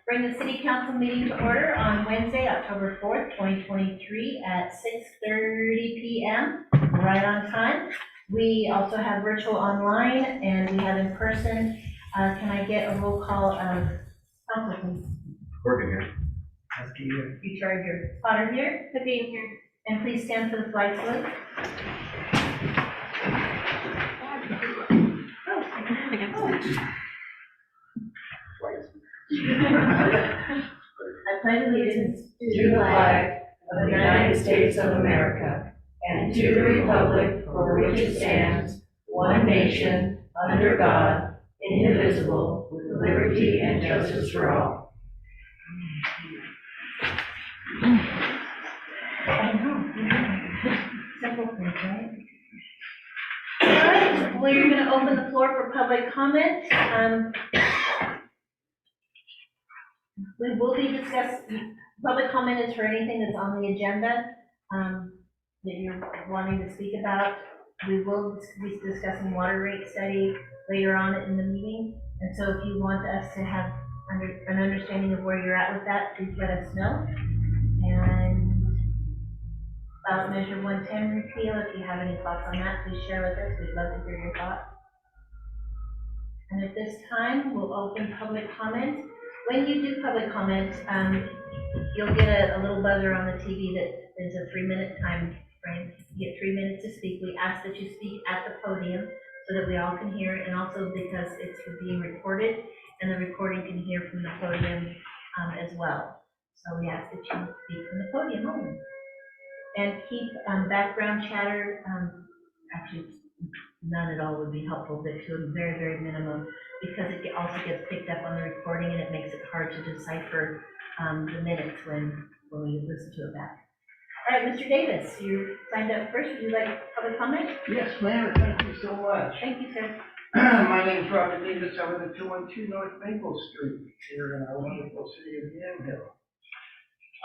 Bring the city council meeting to order on Wednesday, October 4th, 2023 at 6:30 PM, right on time. We also have virtual online and we have in person. Can I get a roll call of council, please? Working here. You charge your Potter here, Vivian here, and please stand for the flag salute. I pledge allegiance to the flag of the United States of America and to the republic for which it stands, one nation, under God, indivisible, with liberty and justice for all. I know. Simple things, right? All right, we're going to open the floor for public comment. We will be discussing, public comment is for anything that's on the agenda that you're wanting to speak about. We will be discussing water rate study later on in the meeting. And so if you want us to have an understanding of where you're at with that, please let us know. And about Measure 110 repeal, if you have any thoughts on that, please share with us. We'd love to hear your thoughts. And at this time, we'll open public comment. When you do public comment, you'll get a little buzzer on the TV that is a 3-minute time frame. You get 3 minutes to speak. We ask that you speak at the podium so that we all can hear, and also because it's being recorded, and the recording can hear from the podium as well. So we ask that you speak from the podium only. And keep background chatter, actually none at all would be helpful, but to a very, very minimum, because it also gets picked up on the recording and it makes it hard to decipher the minutes when we listen to it back. All right, Mr. Davis, you signed up first. Would you like public comment? Yes, ma'am, thank you so much. Thank you, sir. My name is Robert Davis. I live at 212 North Maple Street here in our wonderful city of Yamhill.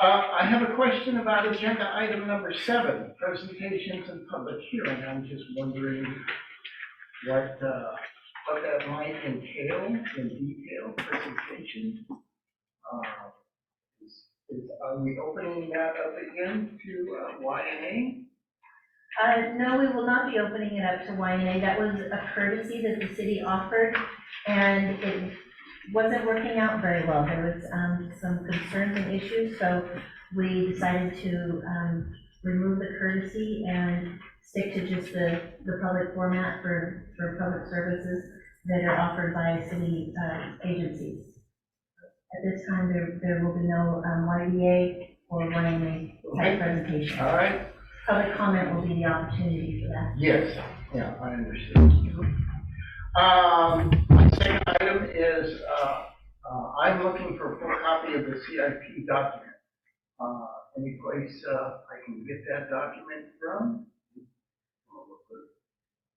I have a question about agenda item number 7, presentations and public hearing. I'm just wondering what that might entail in detail, presentation. Are we opening that up again to YNA? No, we will not be opening it up to YNA. That was a courtesy that the city offered, and it wasn't working out very well. There was some concerns and issues, so we decided to remove the courtesy and stick to just the public format for public services that are offered by city agencies. At this time, there will be no YDA or YNA type presentation. All right. Public comment will be the opportunity for that. Yes, yeah, I understand. My second item is I'm looking for a full copy of the CIP document. Any place I can get that document from?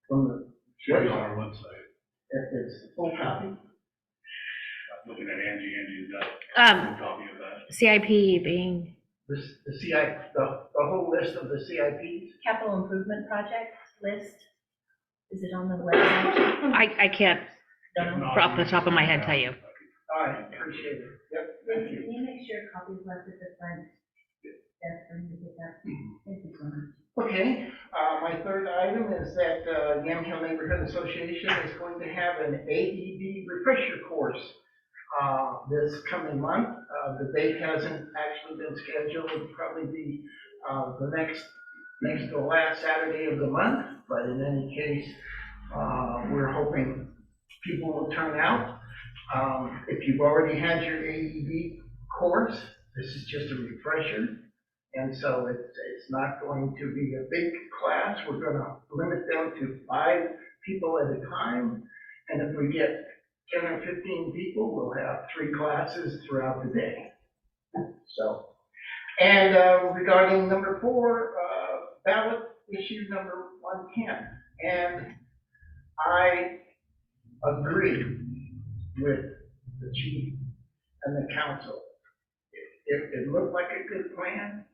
From the Sure, on our website. It's a full copy. I'm looking at Angie. Angie's got a full copy of that. CIP being, The CIP, the whole list of the CIPs. Capital improvement project list, is it on the website? I can't Don't know. off the top of my head tell you. All right, appreciate it. Yep, thank you. Can you make sure copies left at the front desk for me to pick up? Thank you so much. Okay, my third item is that Yamhill Neighborhood Association is going to have an AED refresher course this coming month. The date hasn't actually been scheduled. It'll probably be the next to last Saturday of the month, but in any case, we're hoping people will turn out. If you've already had your AED course, this is just a refresher. And so it's not going to be a big class. We're going to limit them to 5 people at a time. And if we get 10 or 15 people, we'll have 3 classes throughout the day. So, and regarding number 4, ballot issue number 110. And I agree with the chief and the council. It looked like a good plan,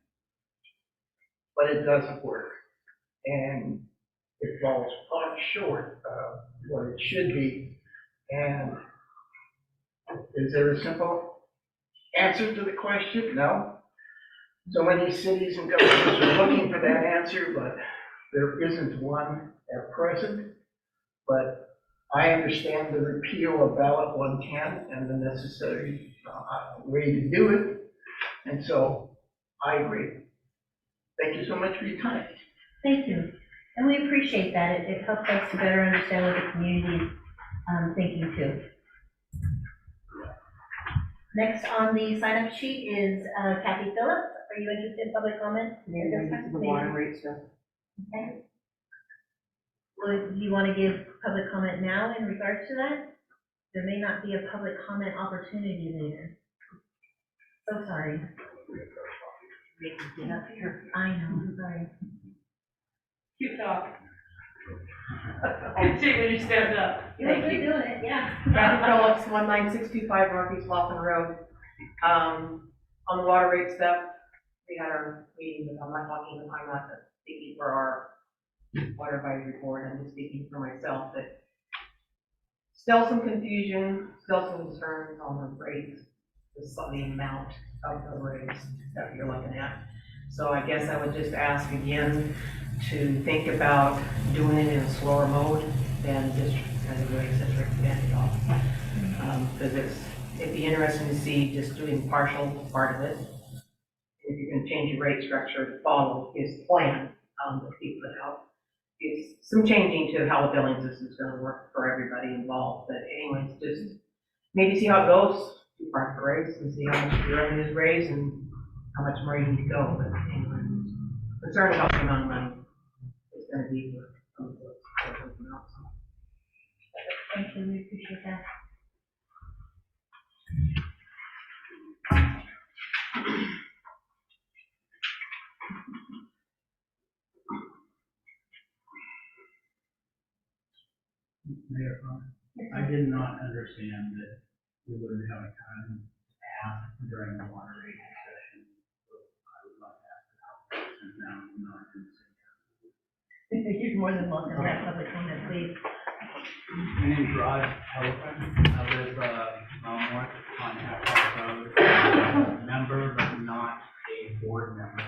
but it doesn't work. And it falls far short of what it should be. And is there a simple answer to the question? No. So many cities and governments are looking for that answer, but there isn't one at present. But I understand the repeal of ballot 110 and the necessary way to do it. And so I agree. Thank you so much for your time. Thank you. And we appreciate that. It helps us to better understand what the community's thinking too. Next on the sign-up sheet is Kathy Phillips. Are you interested in public comment? The water rate stuff. Okay. Well, do you want to give public comment now in regards to that? There may not be a public comment opportunity later. So sorry. Get up here. I know, sorry. You talk. I see when you stand up. You're doing it, yeah. Kathy Phillips, 19625 Northeast Laughlin Road. On the water rate stuff, we had our meeting, but I'm not speaking for our water advisory board, I'm just speaking for myself, that still some confusion, still some concerns on the rates, the amount of the rates that you're looking at. So I guess I would just ask again to think about doing it in a slower mode than district, as it relates to district advantage off. Because it'd be interesting to see just doing partial part of it. If you can change your rate structure to follow his plan that he put out. It's some changing to how the billing system is going to work for everybody involved. But anyways, just maybe see how it goes. Do part of the raise and see how much your revenue is raised and how much more you need to go. But anyway, concerned about the amount of money it's going to be for something else. Thank you, we appreciate that. Mayor, I did not understand that we wouldn't have a time to ask during the water rate discussion. So I would like to ask how since now I'm not going to say You're more than welcome to have public comment, please. My name is Raj Elephant. I live north on Hackett Road, member but not a board member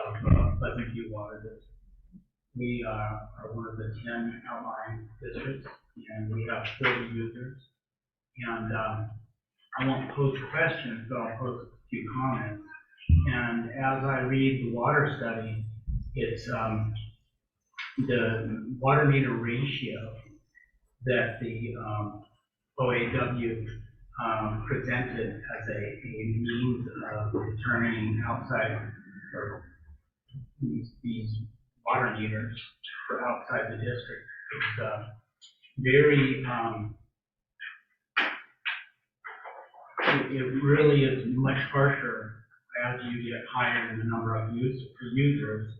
of Pleasant View Water District. We are one of the 10 outlying districts, and we have 40 users. And I won't pose questions, but I'll pose a few comments. And as I read the water study, it's the water meter ratio that the OAW presented as a means of determining outside or these water meters for outside the district. It's very, it really is much harsher as you get higher in the number of users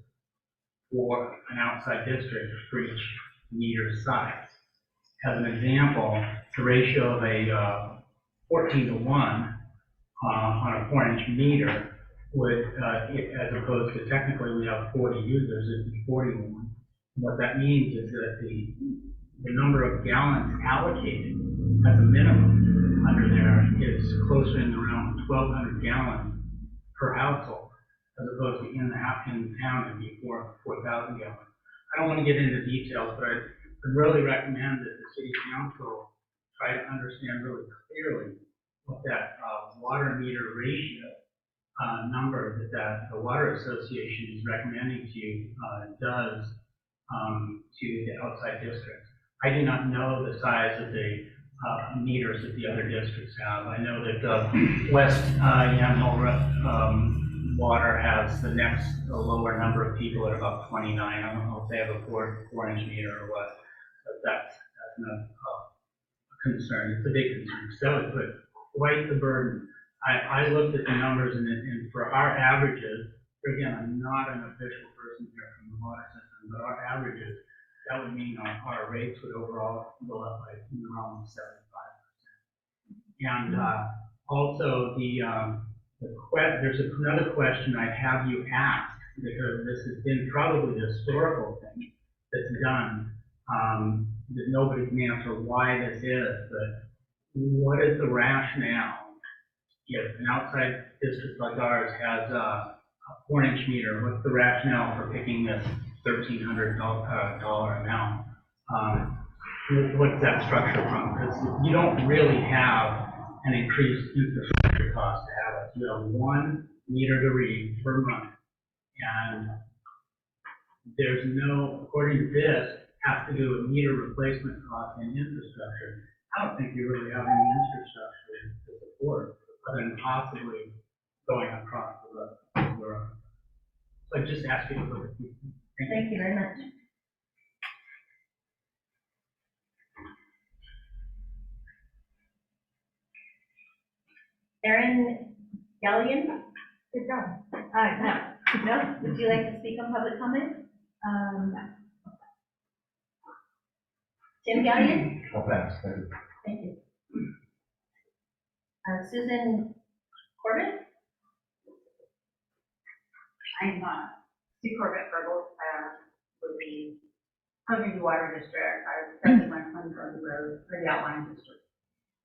for an outside district for each meter size. As an example, the ratio of a 14:1 on a 4-inch meter would, as opposed to technically we have 40 users, it'd be 41. What that means is that the number of gallons allocated as a minimum under there is closer in around 1,200 gallons per household, as opposed to in town it'd be 4,000 gallons. I don't want to get into details, but I'd really recommend that the city council try to understand really clearly what that water meter ratio number that the Water Association is recommending to you does to the outside districts. I do not know the size of the meters that the other districts have. I know that West Yamhill Water has the next lower number of people at about 29. I don't know if they have a 4-inch meter or what, but that's not a concern. It's a big concern. So it put quite the burden. I looked at the numbers and for our averages, again, I'm not an official person here from the water system, but our averages, that would mean our rates would overall go up by around 75%. And also there's another question I'd have you ask, because this has been probably the historical thing that's done, that nobody can answer why this is, but what is the rationale if an outside district like ours has a 4-inch meter, what's the rationale for picking this $1,300 amount? What's that structure from? Because you don't really have an increased infrastructure cost to have it. You have 1 meter to read per month, and there's no, according to this, has to do with meter replacement cost and infrastructure. I don't think you really have any infrastructure to support, other than possibly going across the road. So I just ask you to look at these. Thank you very much. Erin Gallion? Good job. No. No? Would you like to speak on public comment? No. Tim Gallion? I'll pass, thank you. Thank you. Susan Corbett? I'm Sue Corbett Fergal, with the Pleasant Water District. I represent my son from the road for the outlying district.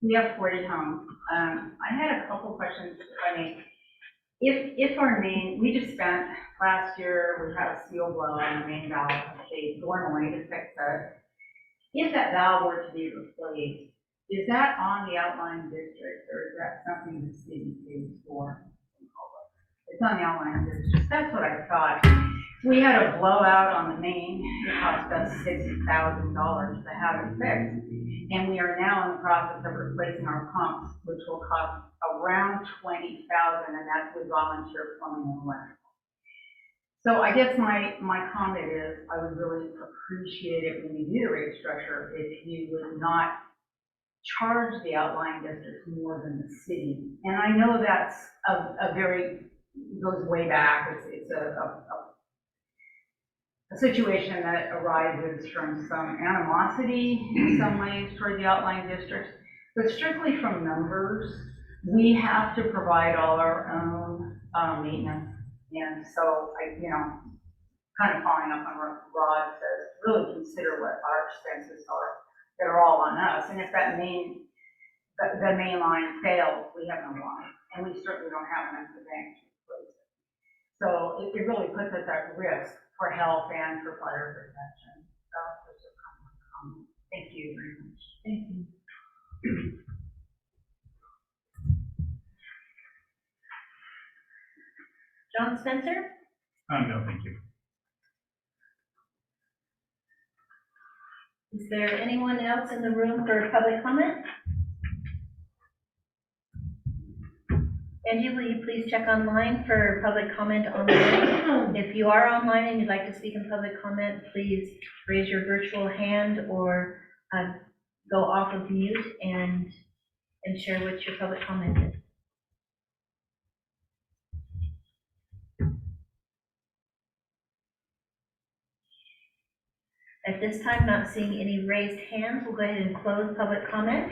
We have 40 homes. I had a couple questions. I mean, if our main, we just spent last year, we had a seal blow on the main valve, they normally to fix it. If that valve were to be replaced, is that on the outlying district, or is that something the city pays for? It's on the outlying district. That's what I thought. We had a blowout on the main. It cost us $60,000 to have it fixed. And we are now in the process of replacing our pumps, which will cost around $20,000, and that's with volunteer plumbing and electrical. So I guess my comment is, I would really appreciate it when you do the rate structure if you would not charge the outlying districts more than the city. And I know that's a very, goes way back. It's a situation that arises from some animosity in some ways toward the outlying districts, but strictly from numbers, we have to provide all our own maintenance. And so kind of following up on what Rod says, really consider what our expenses are that are all on us. And if that the main line fails, we have no line, and we certainly don't have enough to bank to replace it. So it really puts us at risk for health and for fire protection. So that's just kind of a comment. Thank you very much. Thank you. John Spencer? No, thank you. Is there anyone else in the room for public comment? Angie, will you please check online for public comment online? If you are online and you'd like to speak in public comment, please raise your virtual hand or go off of mute and share what your public comment is. At this time, not seeing any raised hands, we'll go ahead and close public comment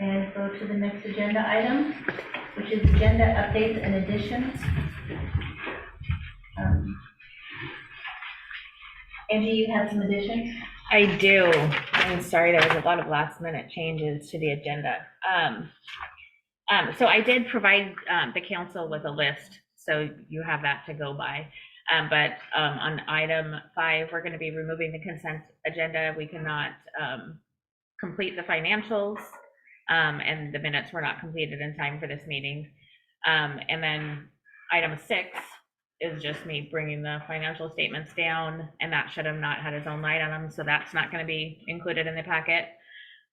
and go to the next agenda item, which is agenda updates and additions. Angie, you have some additions? I do. I'm sorry, there was a lot of last minute changes to the agenda. So I did provide the council with a list, so you have that to go by. But on item 5, we're going to be removing the consent agenda. We cannot complete the financials, and the minutes were not completed in time for this meeting. And then item 6 is just me bringing the financial statements down, and that should have not had its own line on them, so that's not going to be included in the packet.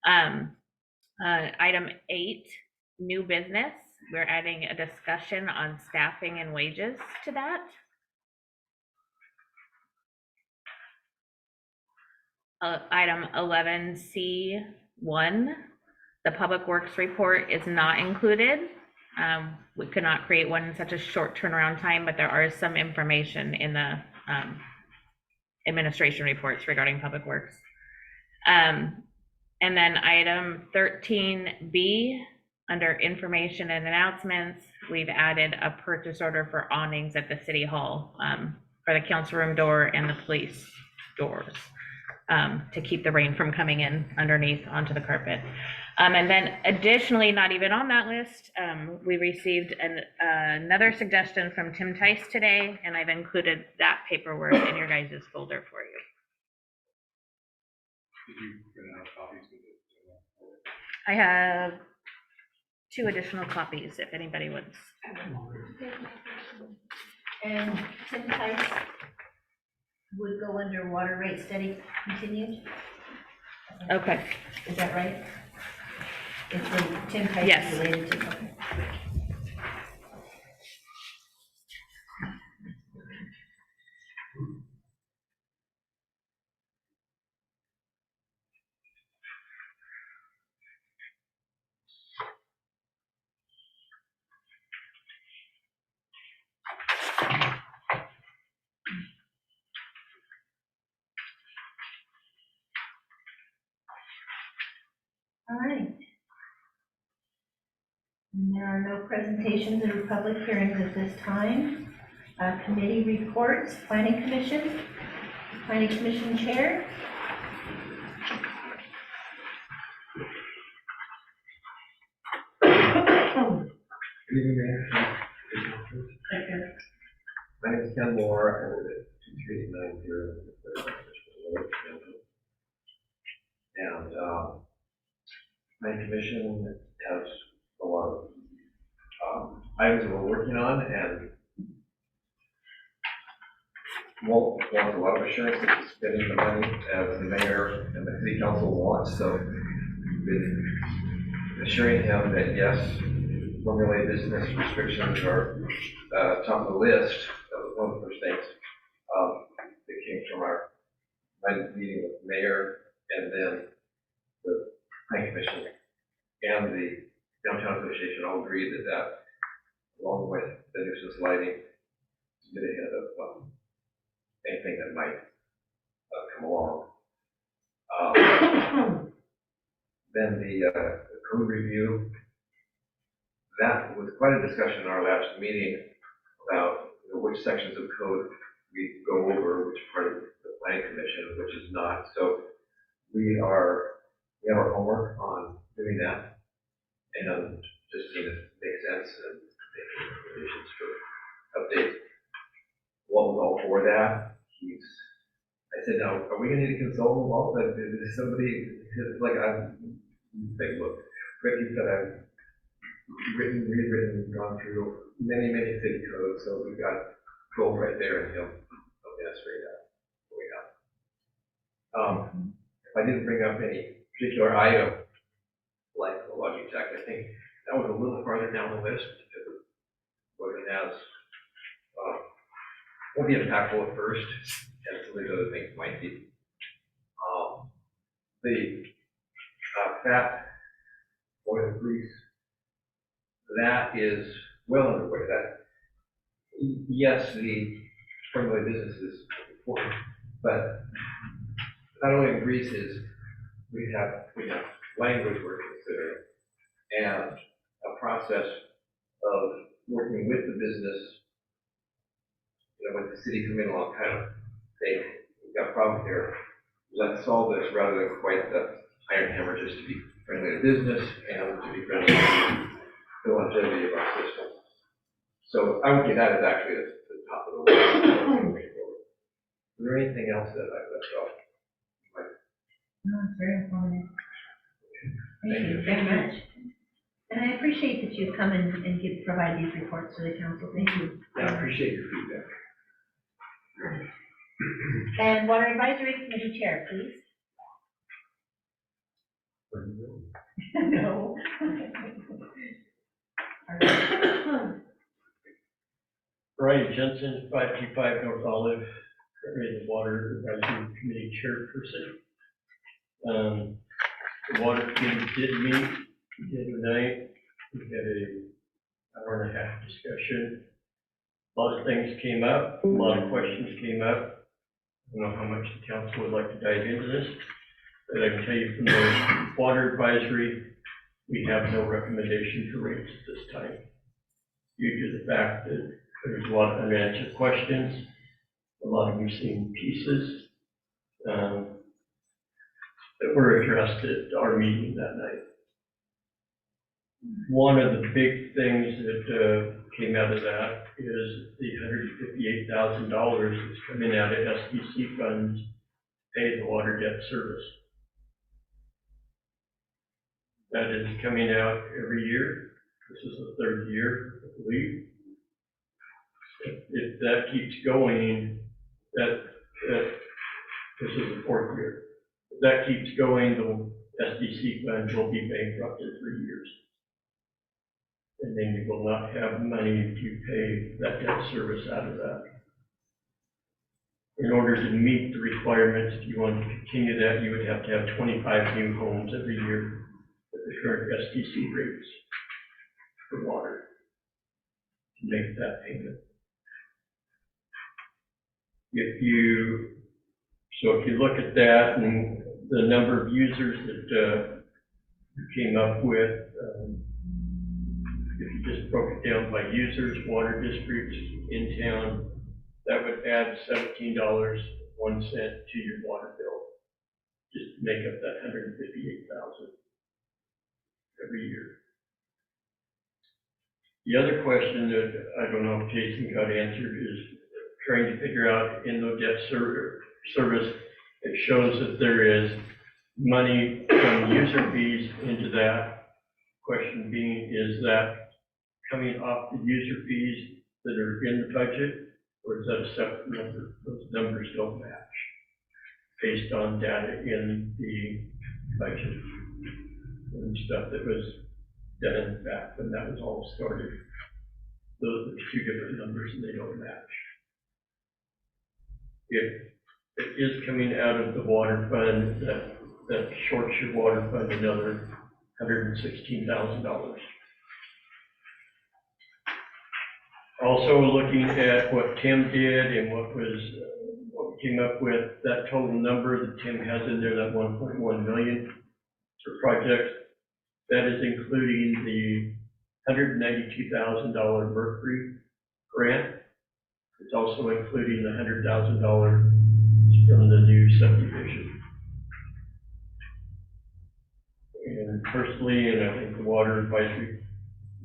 Item 8, new business. We're adding a discussion on staffing and wages to that. Item 11C1, the Public Works report is not included. We could not create one in such a short turnaround time, but there are some information in the administration reports regarding Public Works. And then item 13B, under information and announcements, we've added a purchase order for awnings at the City Hall for the council room door and the police doors. to keep the rain from coming in underneath onto the carpet. And then additionally, not even on that list, we received another suggestion from Tim Tice today, and I've included that paperwork in your guys' folder for you. Did you print out copies of it? I have 2 additional copies if anybody wants. And Tim Tice would go under water rate study continued? Okay. Is that right? It's the Tim Tice Yes. related to, okay. All right. And there are no presentations or public hearings at this time. Committee reports, Planning Commission Chair. Good evening, Mayor. My name is Ken Moore. I live at 2390 here in the and my commission has a lot of items that we're working on, and wants a lot of assurance that we're spending the money as the mayor and the city council wants. So been assuring him that yes, formulated business restrictions are top of the list. That was one of the first things that came from my meeting with the mayor, and then the planning commission and the downtown association all agreed that along with the nuisance lighting, to get ahead of anything that might come along. Then the code review. That was quite a discussion in our last meeting about which sections of code we go over, which part of the planning commission, which is not. So we have our homework on doing that, and just seeing if it makes sense and making recommendations for updates. Walt was all for that. I said, now, are we gonna need to consult with Walt? Is somebody, like, big look. Ricky said I've rewritten, gone through many city codes, so we've got gold right there, and he'll get us straight out what we got. If I didn't bring up any particular item, like the lodging tax, I think that was a little farther down the list, because it wasn't as, won't be impactful at first, and some of these other things might be. The fat oil grease, that is well underway. That, yes, the formula business is important, but not only in grease is we have language we're considering, and a process of working with the business, with the city coming along, kind of saying, we've got a problem here, let's solve this, rather than quite the iron hammer, just to be friendly to business and to be friendly to the longevity of our system. So I would say that is actually the top of the list. Is there anything else that I've left off? No, it's very informative. Thank you very much. And I appreciate that you've come and provide these reports to the council. Thank you. Yeah, I appreciate your feedback. And Water Advisory Committee Chair, please. No. Brian Jensen, 525 North Olive, currently the Water Advisory Committee Chairperson. The Water Committee did meet the other night. We had an hour and a half discussion. A lot of things came up, a lot of questions came up. I don't know how much the council would like to dive into this, but I can tell you from the Water Advisory, we have no recommendation for rates at this time, due to the fact that there's a lot of unanswered questions, a lot of missing pieces. that were addressed at our meeting that night. One of the big things that came out of that is the $158,000 that's coming out of SDC funds to pay the water debt service. That is coming out every year. This is the third year, I believe. If that keeps going, this is the fourth year. If that keeps going, the SDC funds will be bankrupt in 3 years. And then you will not have money to pay that debt service out of that. In order to meet the requirements, if you want to continue that, you would have to have 25 new homes every year at the current SDC rates for water to make that payment. If you look at that and the number of users that you came up with, if you just broke it down by users, water districts in town, that would add $17.01 to your water bill, just to make up that $158,000 every year. The other question that I don't know if Jason got answered is trying to figure out in the debt service, it shows that there is money from user fees into that. Question being, is that coming off the user fees that are in the budget, or is that a separate number? Those numbers don't match based on data in the budget and stuff that was done back when that was all started. Those are two different numbers and they don't match. If it is coming out of the water fund, that shorts your water fund another $116,000. Also looking at what Tim did and what we came up with, that total number that Tim has in there, that 1.1 million for projects, that is including the $192,000 Mercury grant. It's also including the $100,000 from the new subdivision. And personally, and I think the water advisory,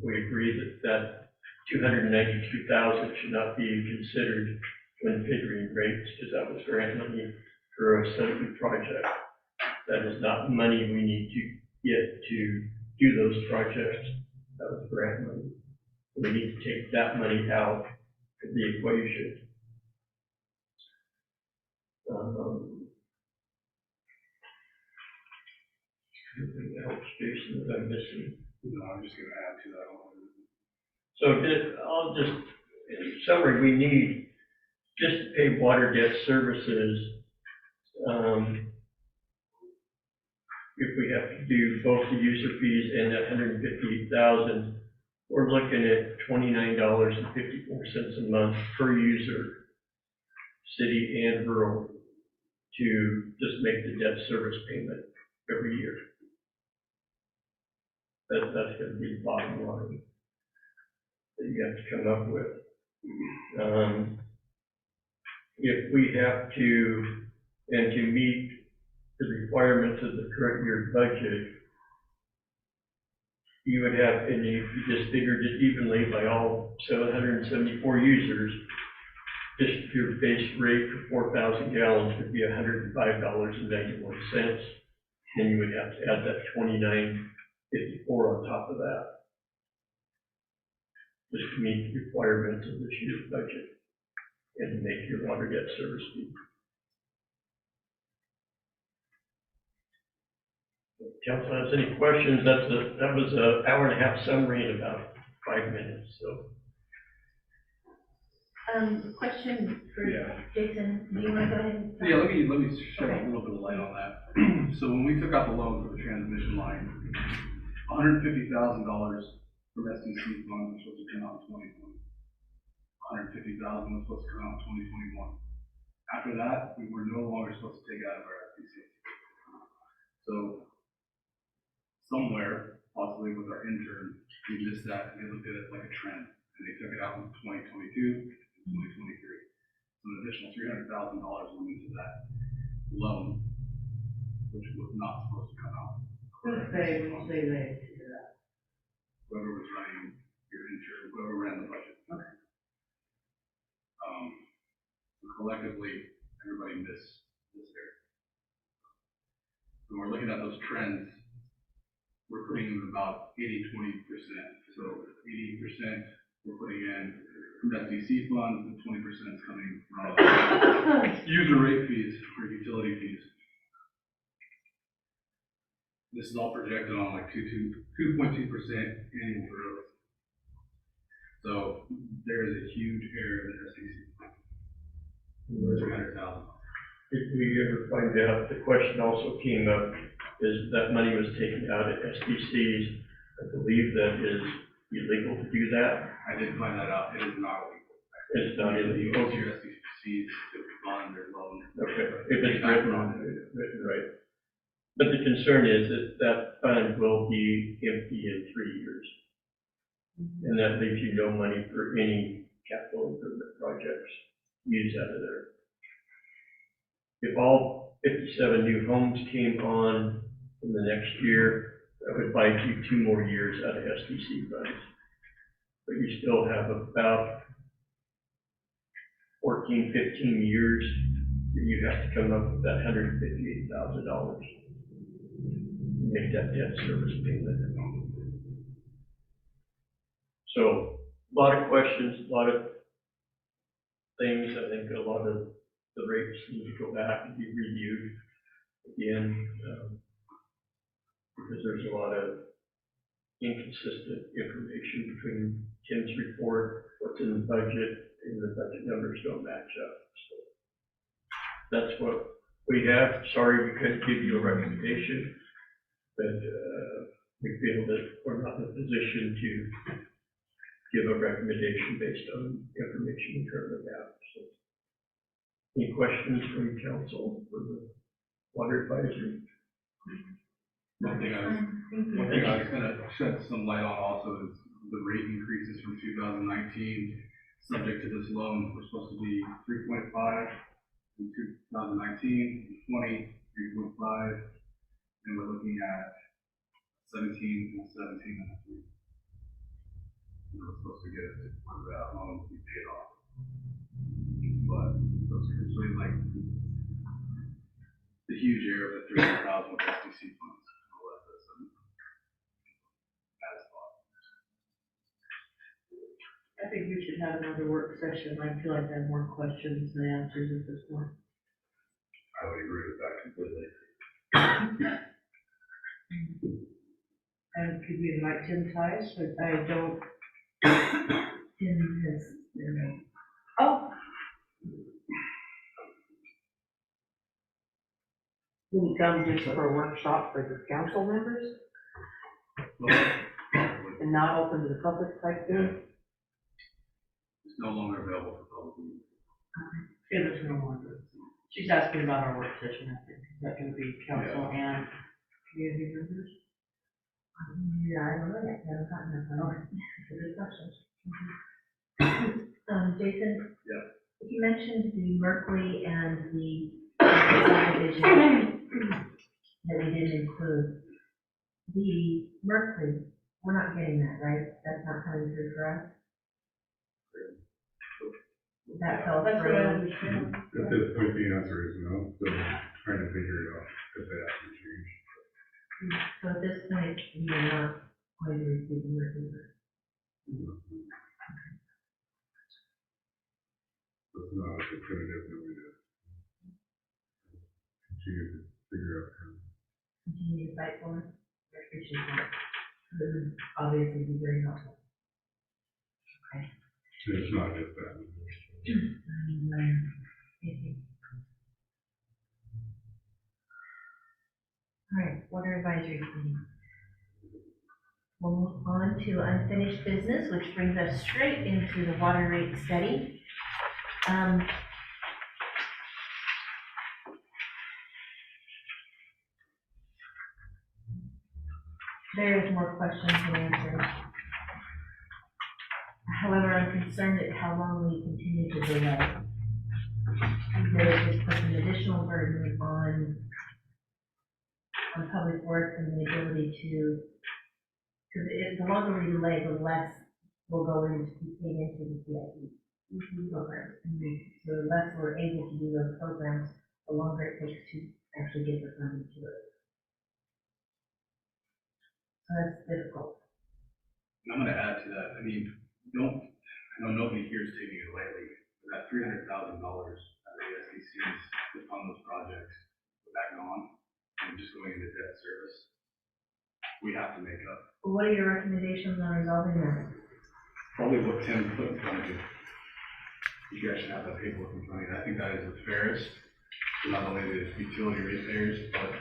we agree that $292,000 should not be considered when figuring rates, because that was grant money for a certain project. That is not money we need to get to do those projects. That was grant money. We need to take that money out of the equation. Anything else, Jason, that I'm missing? No, I'm just gonna add to that one. So I'll just, in summary, we need just to pay water debt services. If we have to do both the user fees and that $158,000, we're looking at $29.54 a month per user, city and rural, to just make the debt service payment every year. That's going to be the bottom line that you have to come up with. If we have to, and to meet the requirements of the current year budget, you would have, and if you just figured it evenly by all 774 users, just your base rate for 4,000 gallons would be $105.91. Then you would have to add that $29.54 on top of that, just to meet the requirements of this year's budget and to make your water debt service fee. If council has any questions, that was an hour and a half summary in about 5 minutes. So. Question for Yeah. Jason, do you want to go ahead and? Yeah, let me shed a little bit of light on that. So when we took out the loan for the transmission line, $150,000 from SDC funds was supposed to come out in 2020. $150,000 was supposed to come out in 2021. After that, we were no longer supposed to take out of our SDC. So somewhere, possibly with our intern, we missed that and they looked at it like a trend. And they took it out in 2022 and 2023. So an additional $300,000 went into that loan, which was not supposed to come out. Who's they, when you say they? Whoever was running your insurance, whoever ran the budget. Okay. Collectively, everybody missed this area. When we're looking at those trends, we're putting in about 80-20%. So 80% we're putting in from SDC funds, and 20% is coming from user rate fees for utility fees. This is all projected on like 2.2% annual growth. So there is a huge error in the SDC. 300,000. Did we ever find out, the question also came up, is that money was taken out of SDCs. I believe that is illegal to do that. I did find that out. It is not illegal. It's not You illegal. go to your SDCs to fund their loan. Okay, if it's written right. But the concern is that that fund will be empty in 3 years. And that leaves you no money for any capital improvement projects used out of there. If all 57 new homes came on in the next year, that would buy you 2 more years out of SDC funds. But you still have about 14, 15 years that you have to come up with that $158,000. Make that debt service payment. So, a lot of questions, a lot of things. I think a lot of the rates need to go back and be reviewed again, because there's a lot of inconsistent information between Tim's report, what's in the budget, and the budget numbers don't match up. So that's what we have. Sorry we couldn't give you a recommendation, but we feel that we're not in a position to give a recommendation based on information we currently have. So, any questions from council for the water advisory? One thing I was gonna shed some light on also is the rate increases from 2019, subject to this loan, we're supposed to be 3.5 in 2019, 20, 3.5, and we're looking at 17 and 17 and 3. We're supposed to get it for that loan to be paid off. But those are usually like the huge error of the 300,000 with SDC funds. I think we should have another work session. I feel like I have more questions than answers at this point. I would agree with that completely. And could we invite Tim Tice, but I don't. Tim has, oh. Will you come just for a workshop for the council members and not open to the public type thing? It's no longer available for public. It is no longer. She's asking about our work session, I think. Is that gonna be council and community members? Yeah, I don't know yet, I haven't gotten that one. That's a good question. Jason? Yeah. You mentioned the Merkley and the subdivision that we didn't include. The Merkley, we're not getting that, right? That's not coming through for us? That fell That's what I through. understand. At this point, the answer is no, so trying to figure it out if they actually change. So at this point, we are not going to receive the Merkley. That's not a definitive that we did. Continue to figure out how. Continue to fight for it. I appreciate that. This would obviously be very helpful. It's not just that. Thank you. All right, water advisory committee. We'll move on to unfinished business, which brings us straight into the water rate study. There is more questions than answers. However, I'm concerned at how long we continue to delay. Because it just puts an additional burden on on public works and the ability to, because the longer we delay, the less will go into, be paid into the CIP programs. And so the less we're able to do those programs, the longer it takes to actually get the funding to it. So that's difficult. And I'm gonna add to that, I mean, I know nobody here is taking it lightly, but that $300,000 out of the ASDCs to fund those projects, put that on, and just going into debt service, we have to make up. What are your recommendations on resolving that? Probably what Tim put in front of you. You guys should have that paperwork in front of you. I think that is the fairest, not only the utility ratepayers, but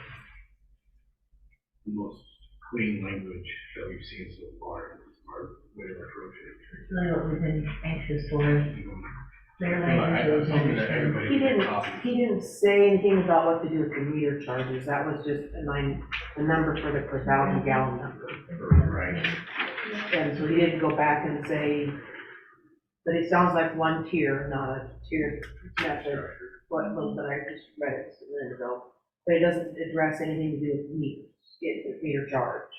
the most clean language that we've seen so far. Our way of approaching it. It's really what we've been anxious for. Clear I language. something that everybody He can didn't, copy. he didn't say anything about what to do with the meter charges, that was just the number for the per thousand gallon number. Right. And so he didn't go back and say, but it sounds like one tier, not a tier method, what little that I just read it just a minute ago. But it doesn't address anything to do with meters, with meter charge.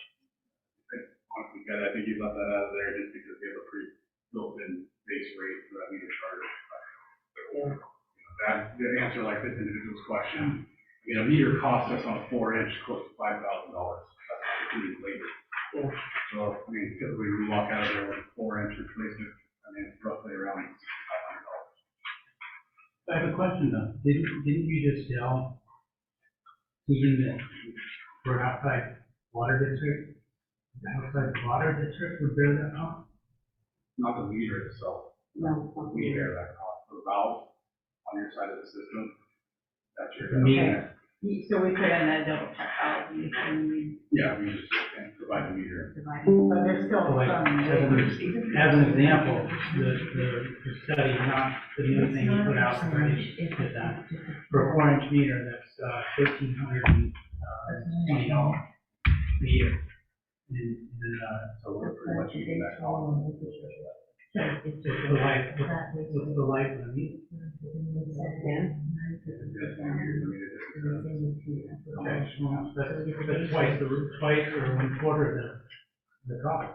Honestly, Ken, I think you left that out of there just because we have a pretty built-in base rate for that meter charge. Yeah. That, the answer like this individual's question, a meter costs us on a 4-inch close to $5,000. That's not including labor. Yeah. So, typically we walk out of there with a 4-inch replacement, it's roughly around $6,500. I have a question though. Didn't you just tell Susan that for an outside water district, the outside water district would bear that cost? Not the meter itself. No. We bear that cost. The valve on your side of the system, that's your. The meter. So we put in a double check out, and Yeah, we just can't provide the meter. but there's still Like, some. as an example, the study, not the new thing you put out, right, is that for a 4-inch meter, that's $1,320 a year. So we're pretty much using that cost. It's the life, what's the life of the meter? That's twice or 1/4 of the cost.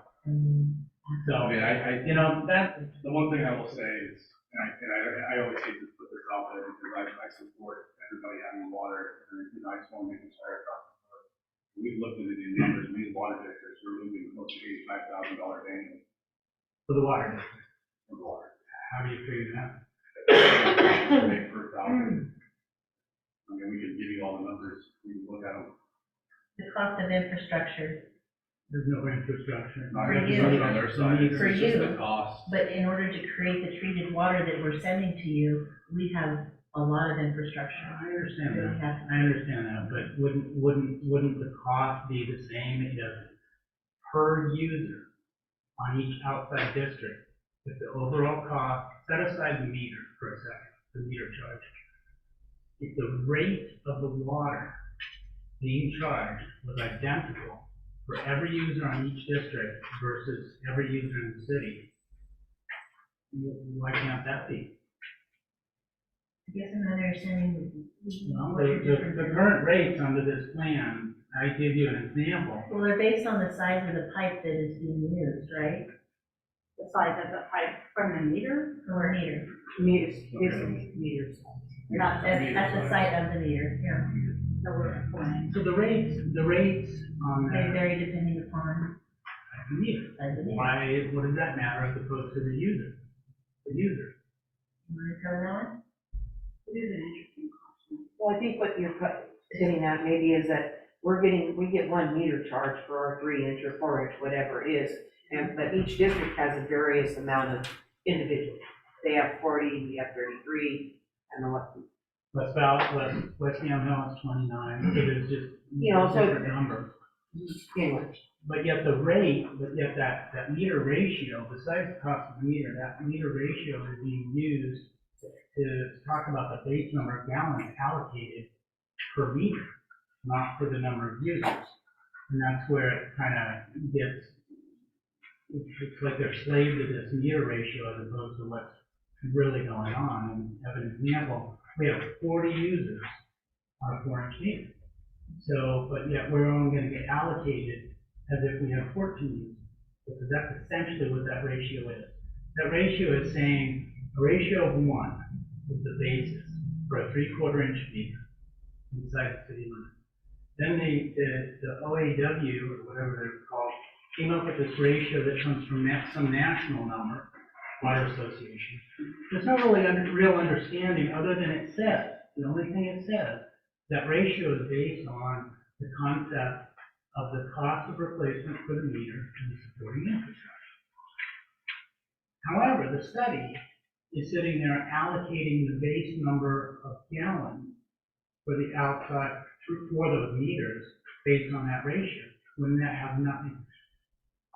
So, that, The one thing I will say is, I always hate to put this out there because I support everybody having water, and, I just want to make this fair across the board. We've looked at the numbers, and these water districts are losing close to $85,000 annually for the water district, for water. how do you figure that? Per thousand. We can give you all the numbers, we can look at them. The cost of infrastructure, There's no infrastructure. Not For gonna be you. something on their side, it's For just you. the cost. but in order to create the treated water that we're sending to you, we have a lot of infrastructure. I understand We that, have I understand that, but wouldn't the cost be the same if per user on each outside district? If the overall cost, set aside the meter for a second, the meter charge. If the rate of the water being charged was identical for every user on each district versus every user in the city, why can't that be? I guess I'm not understanding Well, what your difference the is. current rates under this plan, I give you an example. Well, they're based on the size of the pipe that is being used, right? The size of the pipe from the meter, Or meter. Meters, meters. not At the, the site of the meter, yeah. so we're going. So the rates on They the vary depending upon meter, size of the meter. why, what does that matter as opposed to the user? The user. You want to cover that one? It is an interesting question. Well, I think what you're getting at maybe is that we get one meter charge for our 3-inch or 4-inch, whatever it is. But each district has a various amount of individuals. They have 40, we have 33, and what, West Yam Hill is 29, it is just so- different numbers. anyway. But yet that meter ratio, besides the cost of the meter, that meter ratio is being used to talk about the base number of gallons allocated per meter, not for the number of users. And that's where it kind of gets, it's like they're slave to this meter ratio as opposed to what's really going on. And as an example, we have 40 users on a 4-inch meter. So, but yet we're only gonna get allocated as if we have 14 users, because that's essentially what that ratio is. That ratio is saying a ratio of 1 is the basis for a 3/4 inch meter inside the city limits. Then the OAW, or whatever they're called, came up with this ratio that comes from some national number, Water Association. There's no really real understanding other than it says, the only thing it says, that ratio is based on the concept of the cost of replacement for the meter and the supporting infrastructure. However, the study is sitting there allocating the base number of gallons for the outside, for those meters based on that ratio, when that have nothing.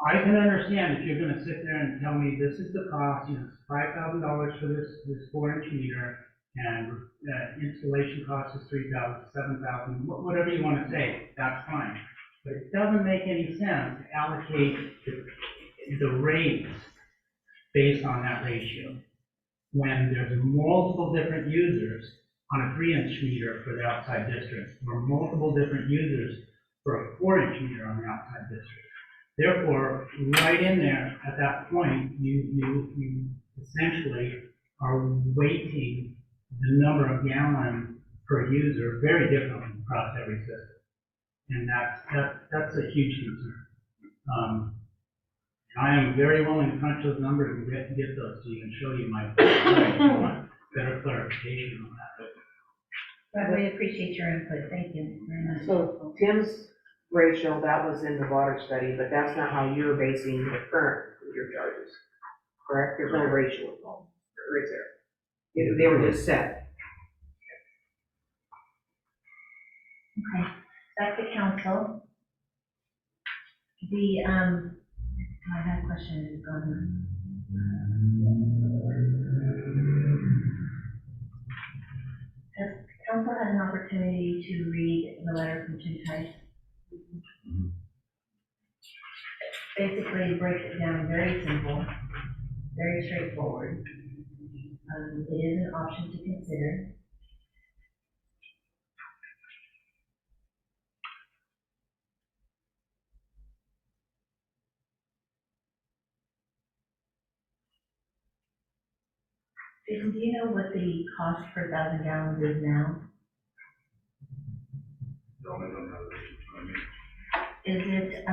I can understand if you're gonna sit there and tell me this is the cost, you know, it's $5,000 for this 4-inch meter, and installation cost is $3,000, $7,000, whatever you wanna say, that's fine. But it doesn't make any sense to allocate the rates based on that ratio, when there's multiple different users on a 3-inch meter for the outside district, or multiple different users for a 4-inch meter on the outside district. Therefore, right in there, at that point, you essentially are weighting the number of gallons per user very differently across every system. And that's a huge concern. I am very willing to crunch those numbers and get those to you and show you my, if you want better clarification on that. But we appreciate your input, thank you very much. So Tim's ratio, that was in the water study, but that's not how you're basing your current your charges, correct? There's no ratio involved, or is there? They were just set. Okay, back to council. I had a question, it's gone. Has council had an opportunity to read the letter from Jim Tice? Basically, it breaks it down very simple, very straightforward. It is an option to consider. Jason, do you know what the cost per 1,000 gallons is now? Is it,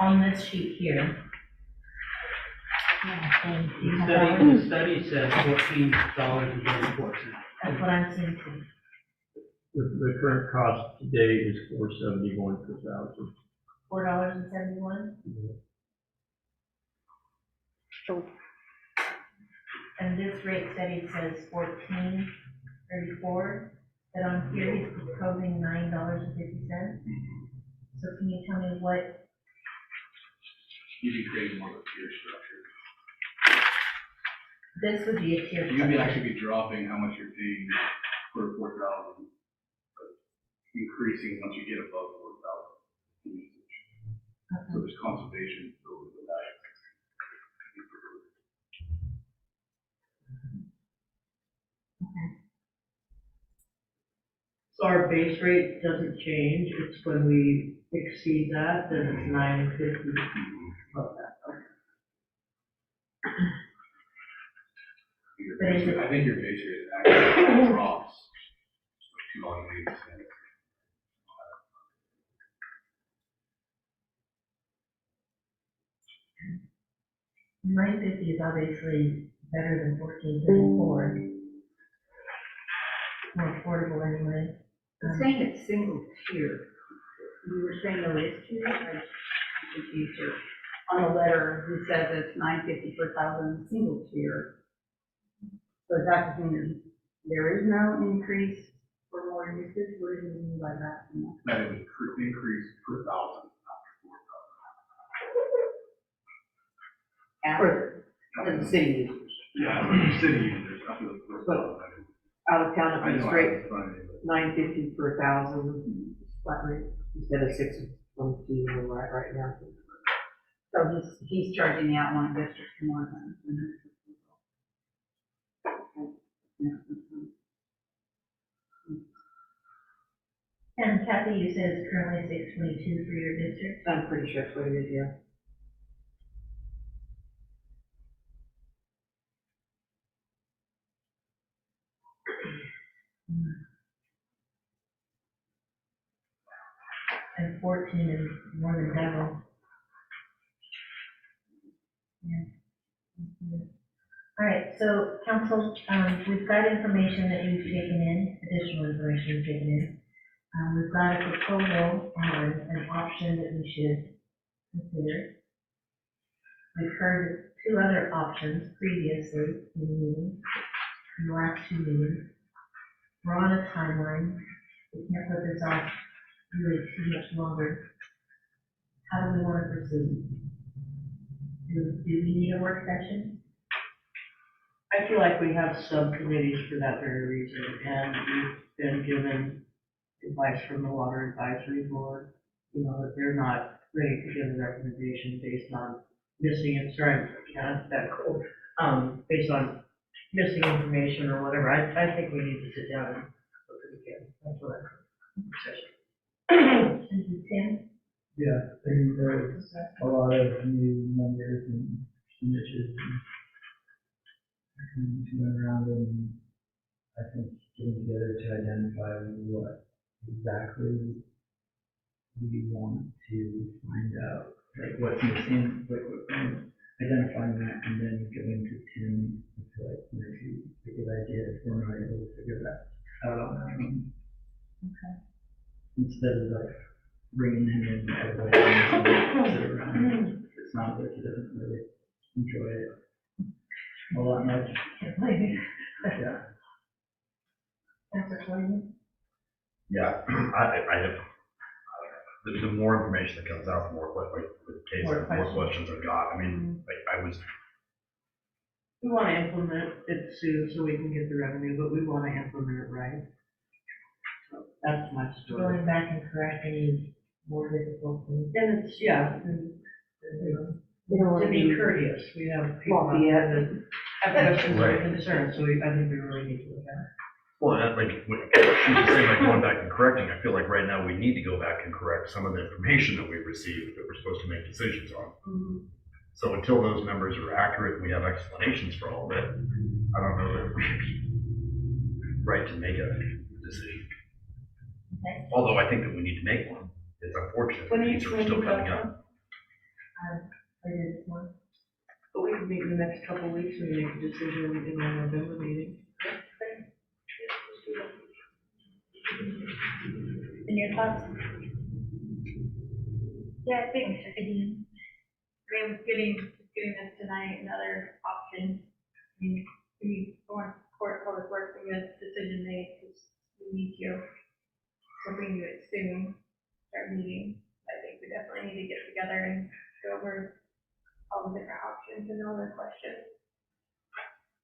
on this sheet here? The study says $14.34. That's what I'm seeing too. The current cost today is $4.71 per thousand. $4.71? And this rate study says $14.34, but on here he's proposing $9.50. So can you tell me what? You'd be creating more of a tier structure. This would be a tier You'd structure. actually be dropping how much you're paying for 4,000, but increasing once you get above 4,000 in usage. Okay. So there's conservation over the that. So our base rate doesn't change, it's when we exceed that, then it's $9.50. I think your base rate actually drops $2.80. $9.50 is obviously better than $14.34. More affordable anyway. It's saying it's single tier. You were saying the list tier, I'm confused here. On the letter, it says it's $9.50 per thousand single tier. So that doesn't mean there is no increase for more usage, what do you mean by that? That is an increase per thousand, For the city users. yeah, city users, after the first But- thousand. Out of town, I it's know, rate it's funny, but $9.50 per thousand, flat rate, instead of $6.22 where we're at right now. So he's charging the outlying district more than. And Kathy, you said it's currently 622 for your district? I'm pretty sure that's what it is, yeah. And 14 is more than double. Yeah. All right, so council, we've got information that you've taken in, additional information you've taken in. We've got a proposal on an option that we should consider. We've heard two other options previously in the meeting, in the last two meetings. We're on a timeline. We can't put this off really too much longer. How do we want to proceed? Do we need a work session? I feel like we have subcommittees for that very reason, and we've been given advice from the Water Advisory Board, you know, that they're not ready to give a recommendation based on missing, based on missing information or whatever. I think we need to sit down and look at it again. That's what I'm saying. This is Tim. Yeah, there's a lot of new numbers and percentages and coming around, and I think getting together to identify what exactly we want to find out, like what's missing, identifying that, and then going to Tim, I feel like might be a good idea if we're not able to figure that out on our own. Okay. Instead of like bringing him in right away and sit around. It's not like he doesn't really enjoy it a lot much. Yeah. Councilor Flanagan? Yeah, I have, the more information that comes out, the more questions I've got. I mean, like, We want to implement it soon so we can get the revenue, but we want to implement it right. So that's my story. Going back and correcting is more difficult things. And it's, yeah, to be courteous, we have people out there that have questions or concerns, so I think we really need to look at it. well, that, like, she's just saying, like, going back and correcting, I feel like right now we need to go back and correct some of the information that we received that we're supposed to make decisions on. Mm-hmm. So until those numbers are accurate, we have explanations for all of it, I don't know that we should be right to make a decision. Okay. Although I think that we need to make one. It's unfortunate that these are still coming up. Later this month. But we can meet in the next couple of weeks and make a decision in our November meeting. And your thoughts? Yeah, I think getting this tonight, another option. I mean, we want court public works to get a decision made, because we need to. So we can do it soon, start meeting. I think we definitely need to get together and go over all the different options and all the questions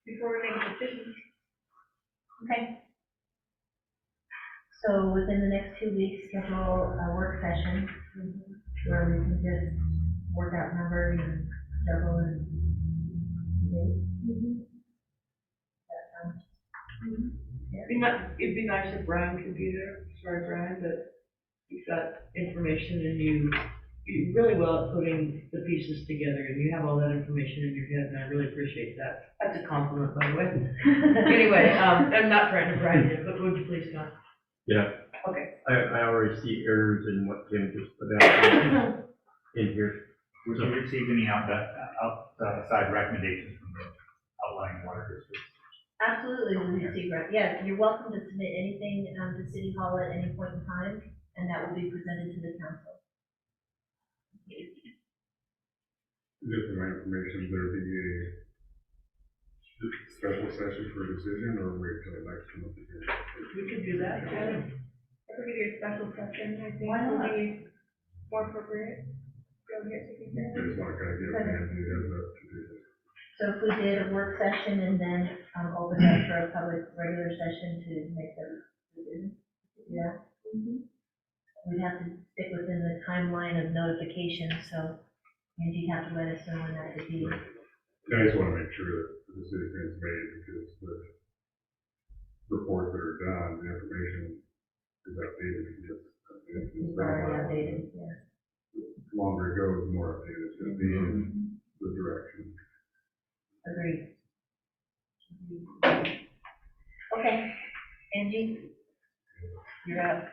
before we make a decision. Okay. So within the next 2 weeks, schedule a work session where we can just work out numbers and juggle and that sounds. It'd be nice if Brian could be there. Sorry, Brian, but you've got information and you're really well at putting the pieces together, and you have all that information in your head, and I really appreciate that. That's a compliment, by the way. Anyway, I'm not trying to brag you, but would you please come? Yeah. Okay. I already see errors in what Tim just put out in here. Would you receive any outside recommendations from the outlying water districts? Absolutely, we receive, yeah, you're welcome to submit anything to City Hall at any point in time, and that will be presented to the council. Just for my information, there be a special session for a decision, or wait till the next month again? We could do that, yeah. If we could do a special session, I think Why not? would be more appropriate. Go get to I just want to kind of give Anthony a heads up to do this. So if we did a work session and then open up for a public regular session to make the decision, yeah. We'd have to stick within the timeline of notification, so Angie have to let us know when that would be. I just want to make sure that the decision is made, because the reports that are done, the information is outdated because it's It's been a already while. outdated, yeah. The longer it goes, the more updated it's gonna be in the direction. Agreed. Okay, Angie, you're up.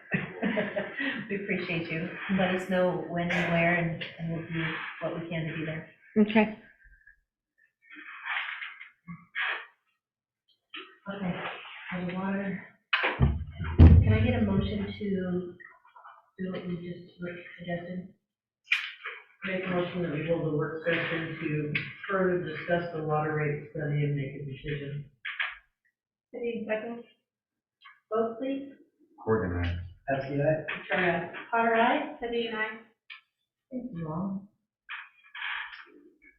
We appreciate you. Let us know when and where, and we'll do what we can to be there. Okay. Okay, and water. Can I get a motion to do what you just suggested? Make a motion that we hold a work session to further discuss the water rate study and make a decision. Any seconds? Vote, please. Organized. FCI? Victoria. Potter, aye. Vivian, aye. Thank you all.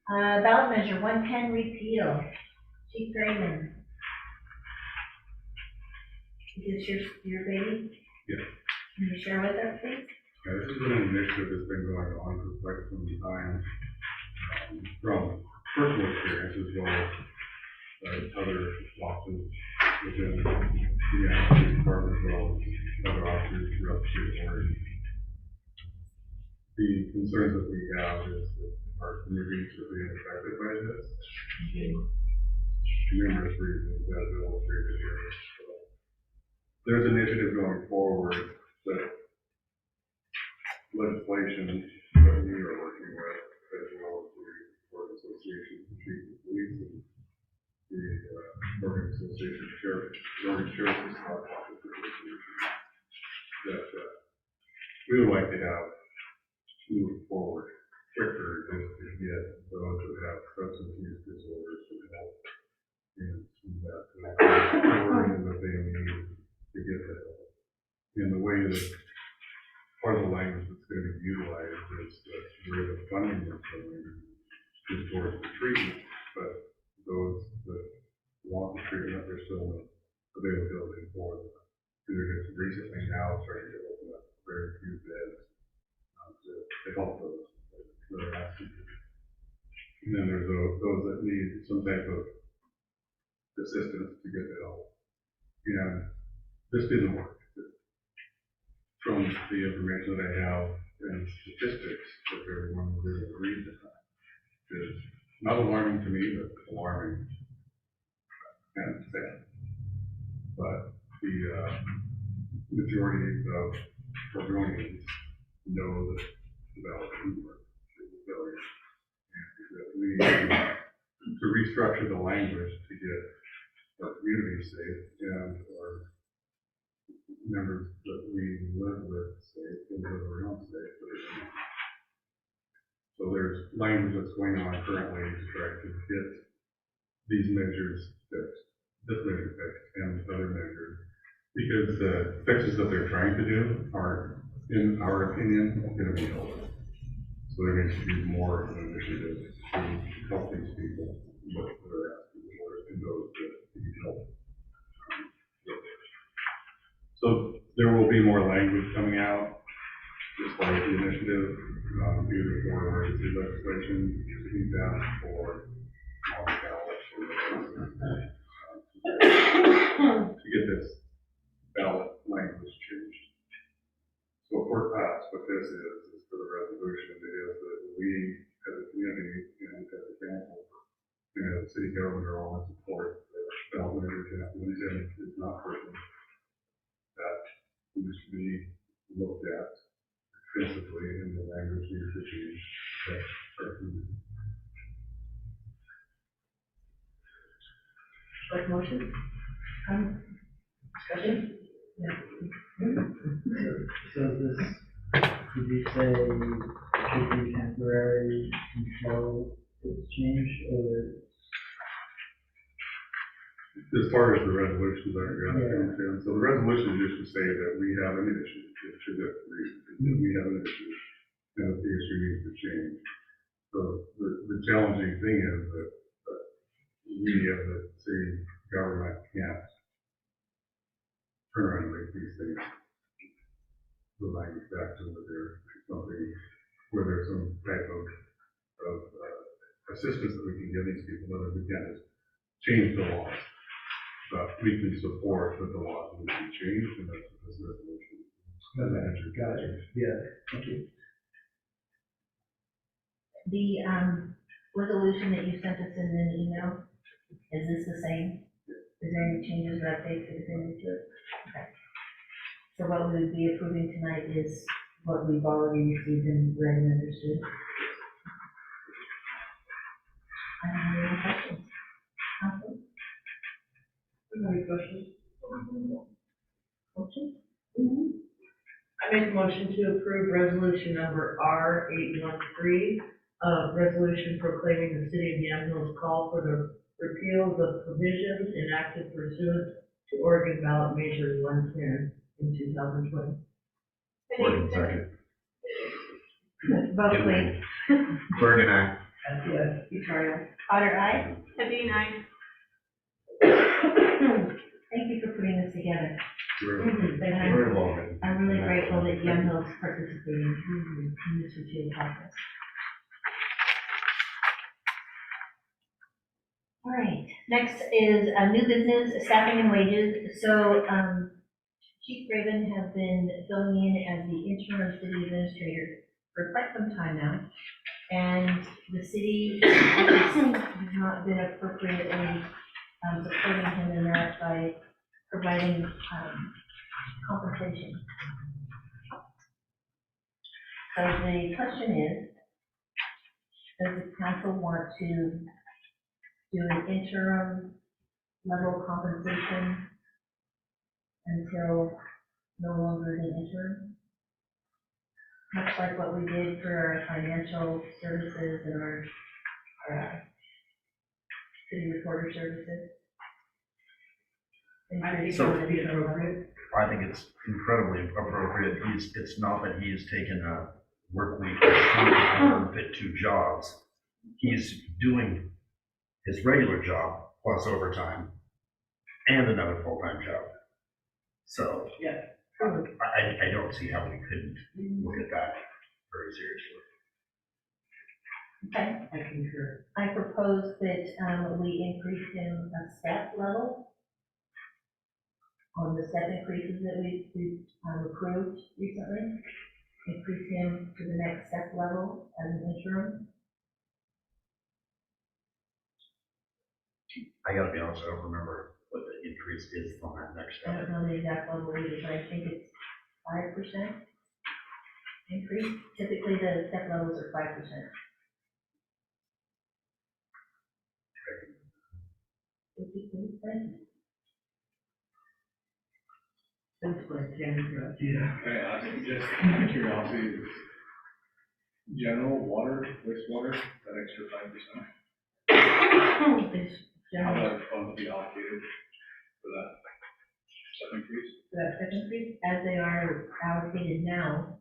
Ballot measure 110 repeal. Chief Grayman. Is this your baby? Yes. Can you share with us, please? This has been an initiative that's been going on for quite some time, from personal experience as well as other offices within the police department, as well as other officers throughout the state of Oregon. The concerns that we have is that our communities are being affected by this. Numerous reasons as illustrated here. So there's an initiative going forward that legislation that we are working with, as well as the Oregon Association of Chiefs of Police and the Oregon Association of Sheriffs, Oregon Sheriff's Office Association, that we would like to have moving forward quicker is to get those that have substance use disorders to help and that wording that they need to get that help. In the way that part of the language that's going to be utilized is that where the funding is going is towards the treatment, but those that want the treatment, there's still no availability for them. They're just recently now starting to open up very few beds to help those that are asking. And then there's those that need some type of assistance to get the help. And this didn't work. From the information that I have and statistics that everyone will be able to read is not alarming to me, but alarming and sad. But the majority of Oregonians know that the ballot didn't work. It was a failure. And that we need to restructure the language to get our communities safe and our members that we live with safe and live around safe. So there's language that's going on currently to try to get these measures fixed, this measure fixed, and other measures, because the fixes that they're trying to do are, in our opinion, going to be helpful. So there needs to be more of an initiative to help these people that are asking for it and those that need help. So there will be more language coming out as far as the initiative, either for emergency legislation, feedback, or to get this ballot language changed. So for us, what this is for the resolution, it is that we, as a community and as a council, and as a city government, are all in support that ballot language is not working. That needs to be looked at extensively, and the language needs to change. Like motion? Discussion? So this, did you say should be temporary until it's changed, or? As far as the resolutions are concerned, so the resolution used to say that we have an issue, we have an issue, and that the issue needs to change. So the challenging thing is that we as a city government can't turn around and make these things the language back to what they're something where there's some type of assistance that we can give these people, whether we can just change the laws. But we can support that the laws need to be changed, and that's what this resolution Got it, yeah, thank you. The, resolution that you sent us in an email, is this the same? Is there any changes or updates that have been made to it? Okay. So what we would be approving tonight is what we've already received and read and understood. I don't have any questions. Council? Any questions? Motion? I make a motion to approve resolution number R-813, resolution proclaiming the city of Yam Hill's call for the repeal of the provisions enacted pursuant to Oregon ballot measure 110 in 2020. Oregon second. Vote please. Bergen, aye. Yes, Victoria. Otter, aye. Sabine, aye. Thank you for putting this together. Very And very long. I'm really grateful that Young Hill's participating in this review process. All right, next is new business, staffing and wages. So Chief Raven has been filling in as the interim city administrator for quite some time now. And the city has not been appropriately supporting him in that by providing compensation. So the question is, does the council want to do an interim level compensation until no longer the interim? Much like what we did for our financial services and our city recorder services. I think So- that would be appropriate. I think it's incredibly appropriate. It's not that he's taken a work week or fit two jobs. He's doing his regular job plus overtime and another full-time job. So Yeah. I don't see how we couldn't look at that very seriously. Okay, I concur. I propose that we increase him a step level on the step increases that we've approved recently. Increase him to the next step level as an interim. I gotta be honest, I don't remember what the increase is on that next I don't step. know the exact level either, but I think it's 5% increase. Typically, the step levels are 5%. Would you please, thank you. Thanks for attending. Can I ask you just out of curiosity, general water, wastewater, that extra 5%? It's How generally, that fund will be allocated for that step increase? the step increase, as they are allocated now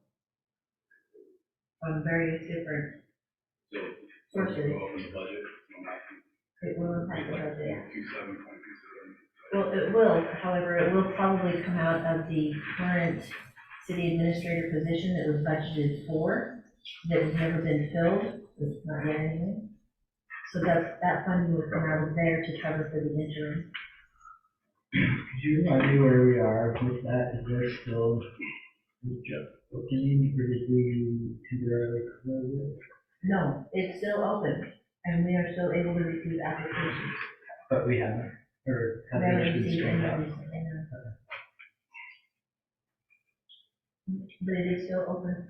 from various different So, sources, go up in the budget, no matter, it will impact the budget. 0.27, 0.27. Well, it will, however, it will probably come out of the current city administrator position that was budgeted for, that has never been filled, it's not yet anyway. So that funding would come out of there to cover for the interim. Could you remind me where we are with that? Is there still opening, or did we temporarily close it? No, it's still open, and we are still able to receive applications. But we haven't, or We haven't haven't been received straight any out. recently, no. But it is still open.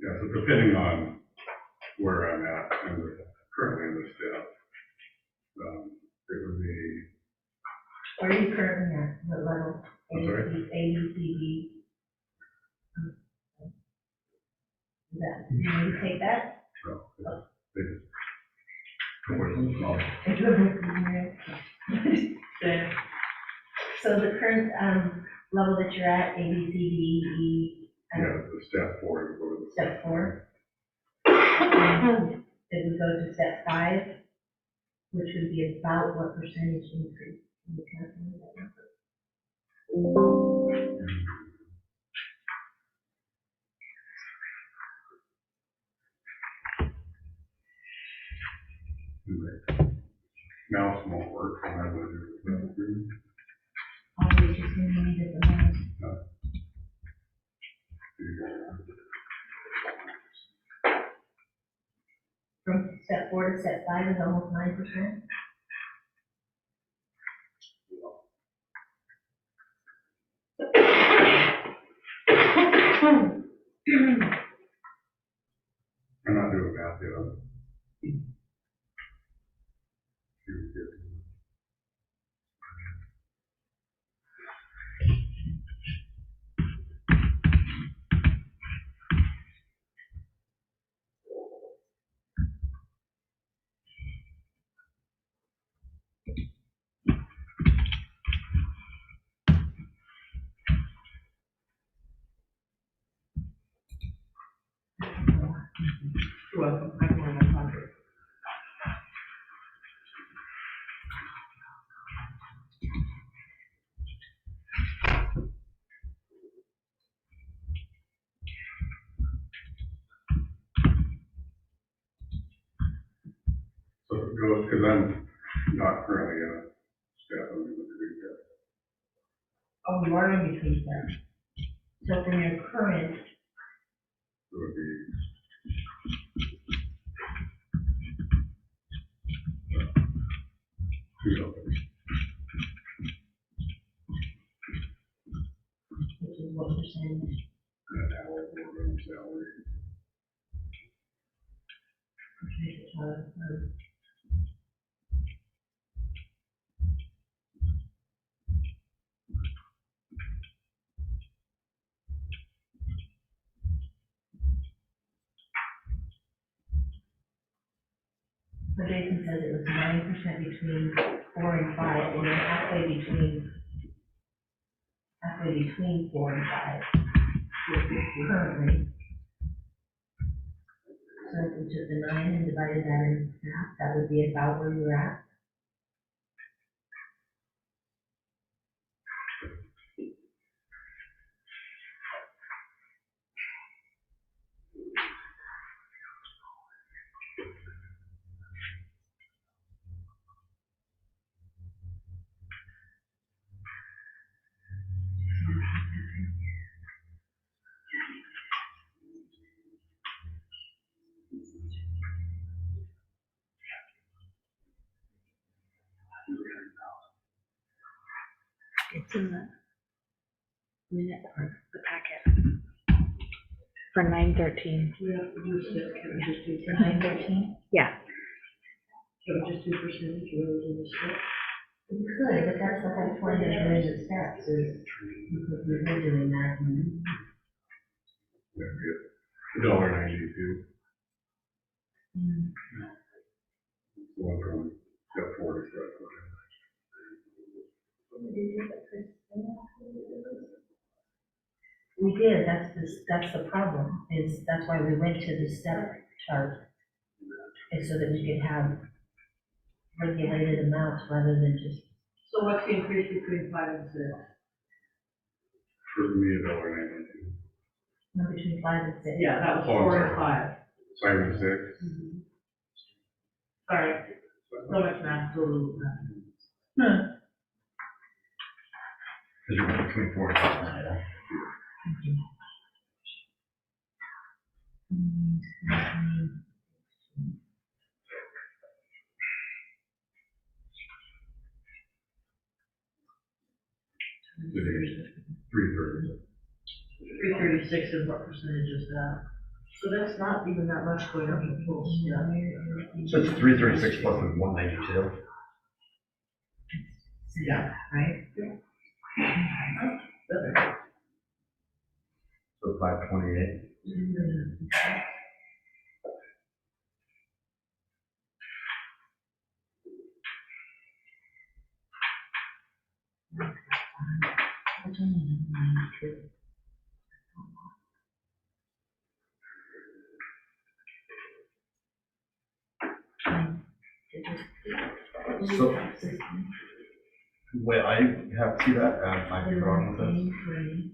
Yeah, so depending on where I'm at and currently in the step, it would be, Where are you currently at, what level? I'm sorry? A, B, C, D. Is that, do you need to take that? no, it's, So the current, level that you're at, A, B, C, D, E, yeah, the step 4 is what it's. step 4. It would go to step 5, which would be about what percentage increase? Can you calculate that number? Mouse won't work, so I'm gonna do it. 4 to step 5 is almost 9%. I'm not doing math yet. Two, good. You're welcome. I'm going to 100. So it goes, because I'm not currently in a step, I'm in the three step. Oh, you are in between steps. So from your current, So it would be. Two dollars. which is what percentage? An hour or minimum salary. So Jason says it was 9% between 4 and 5, and then halfway between 4 and 5 currently. So if we took the 9 and divided that in half, that would be about where you're at. It's in the minute part of the packet. For 9:13. We have to do step, can we just do For 913? Yeah. Can we just do percentage rather than the step? We could, but that's the whole point of doing the steps is because we were doing that. And That'd be $1.92. Going from step 4 to step 5. we did, that's the problem, is that's why we went to the step chart. Is so that we could have regulated amounts rather than just, So what's the increase between 5 and 6? For me, $1.92. between 5 and 6. Yeah, that was Oh, I'm 4 and sorry. 5. 5 and 6. Sorry, so much math, so little math. Because you went between 4 and 5 tonight, huh? Today's 330. 336, and what percentage is that? So that's not even that much going up in full step. So it's 336 plus the 192. Yeah. Right? So 528. So, wait, I have to see that, and I can go on with this.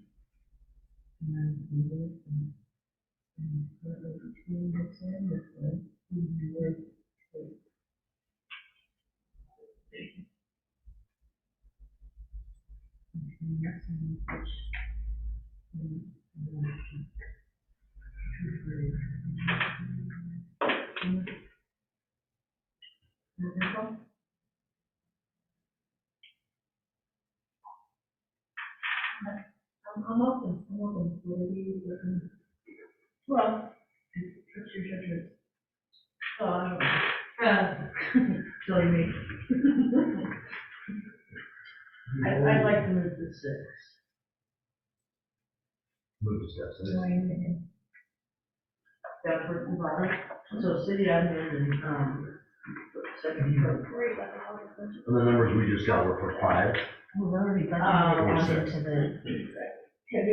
I'm open, whatever you recommend. Well, what's your judgment? Oh, I don't know. Silly me. I'd like to move to 6. Move to step six. Deptford and Raleigh. So city admin and, second clerk. And the numbers we just got were for 5. We've already Um, budgeted into the, Yeah,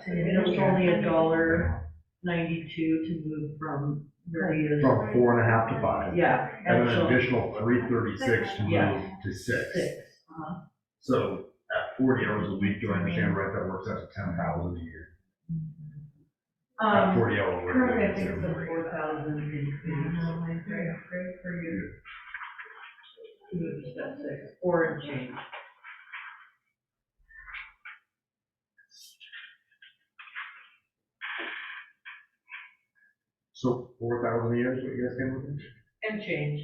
it was only $1.92 to move from various. From 4.5 to 5. Yeah. And so an additional 336 to Yeah. move to 6. 6. Uh-huh. So at 40 hours a week, do I understand right, that works out to 10,000 a year? At 40 hour work. Currently, I week, think it's a 7,000. 4,000 increase. Great for you. To move to step 6, or in change. So 4,000 a year is what you guys came with? And change.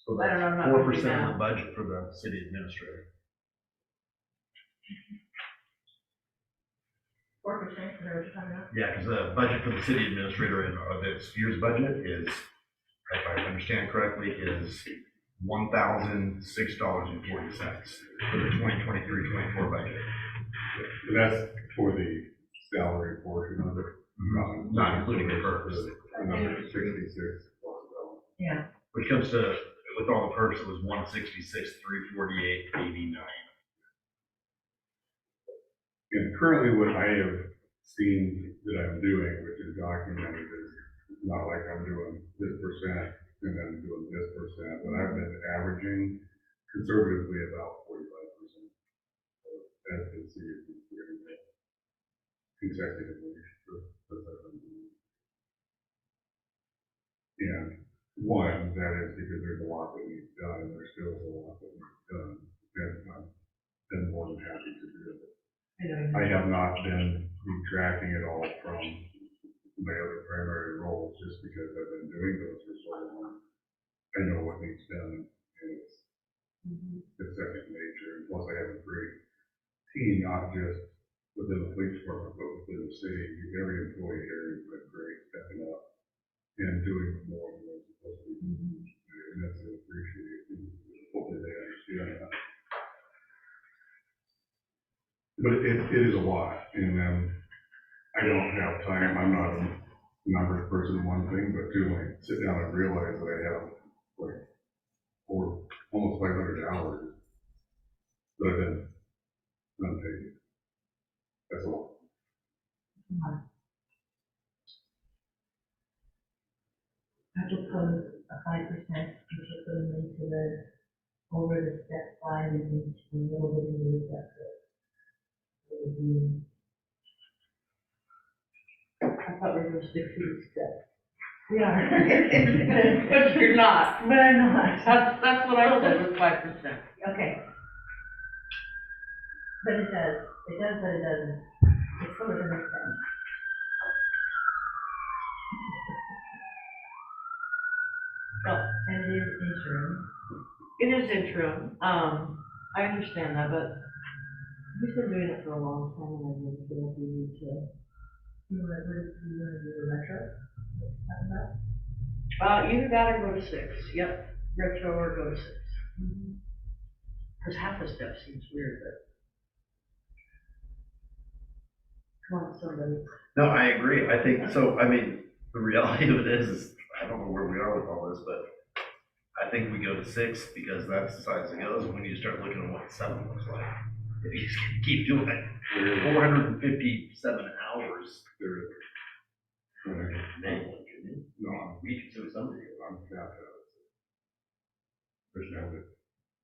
So I don't know, I'm that's not 4% gonna do of math. the budget for the city administrator. 4%, whatever you're talking about. Yeah, because the budget for the city administrator in this year's budget is, if I understand correctly, is $1,006.40 for the 2023-24 budget. But that's for the salary portion of it, Not including the perks. the number 66. Yeah. Which comes to, with all the perks, it was 166,348.89. And currently what I have seen that I'm doing, which is documented, is not like I'm doing this percent and then doing this percent, but I've been averaging conservatively about 45%. As you can see, it's doing that consecutively. That's what I'm doing. And one, that is because there's a lot that needs done, and there still is a lot that needs done, and I've been more than happy to do it. I have not been retracting it all from my other primary roles, just because I've been doing those for so long. I know what needs done, and it's second nature, and plus I have a great team, not just within the police department, but within the city. Every employee here has been great, stepping up and doing more than they're supposed to be doing, and that's appreciated, and hopefully they understand that. But it is a lot, and I don't have time, I'm not a numbers person, one thing, but two, like, sit down and realize that I have, like, almost 500 hours that I've been unpaid. That's all. I propose a 5%, we should put them into the, over the step 5 and into a little bit into the step 6. It would be, I thought we were 60 steps. we are. But you're not. But I'm not. That's what I said, was 5%. Okay. But it does, but it doesn't. It's still within the step. Oh, and it is interim. It is interim, I understand that, but we've been doing it for a long time, and I really feel like we need to. You want to do the retro? What you're talking about? Either that or go to 6, yep, retro or go to 6. Because half the step seems weird, but. Come on, somebody. No, I agree. I think, so, I mean, the reality of it is I don't know where we are with all this, but I think we go to 6 because that's the size it goes, and we need to start looking at what 7 looks like. If you just keep doing it, 457 hours. No, We can do something. I'm capped out. There's no way.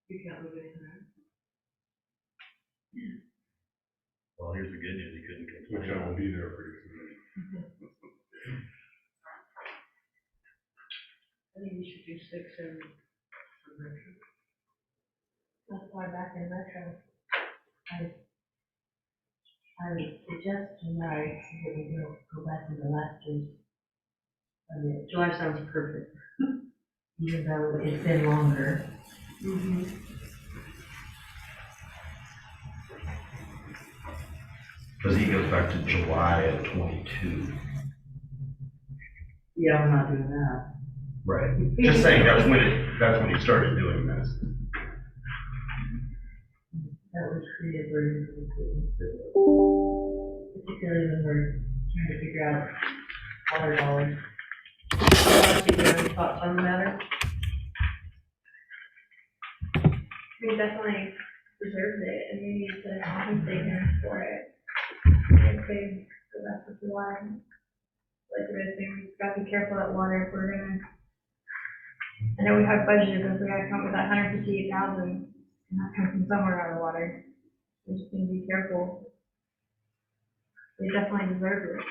You can't move anything around. Well, here's the good news, you couldn't Which I will be there pretty soon. I think we should do 6 and. That's why back in retro, I would suggest July, so that we go back to the last year's. July sounds perfect. Even though it's been longer. Because he goes back to July of 22. Yeah, I'm not doing that. Right. Just saying, that's when he started doing this. That was creative, particularly when we're trying to figure out water dollars. Do you have any thoughts on the matter? We definitely deserves it, and we need to compensate him for it. If they go back to July, like I think we've got to be careful at water if we're gonna. I know we have budgeted, but if we gotta come up with that $158,000, and that comes from somewhere out of water. We just need to be careful. They definitely deserve it.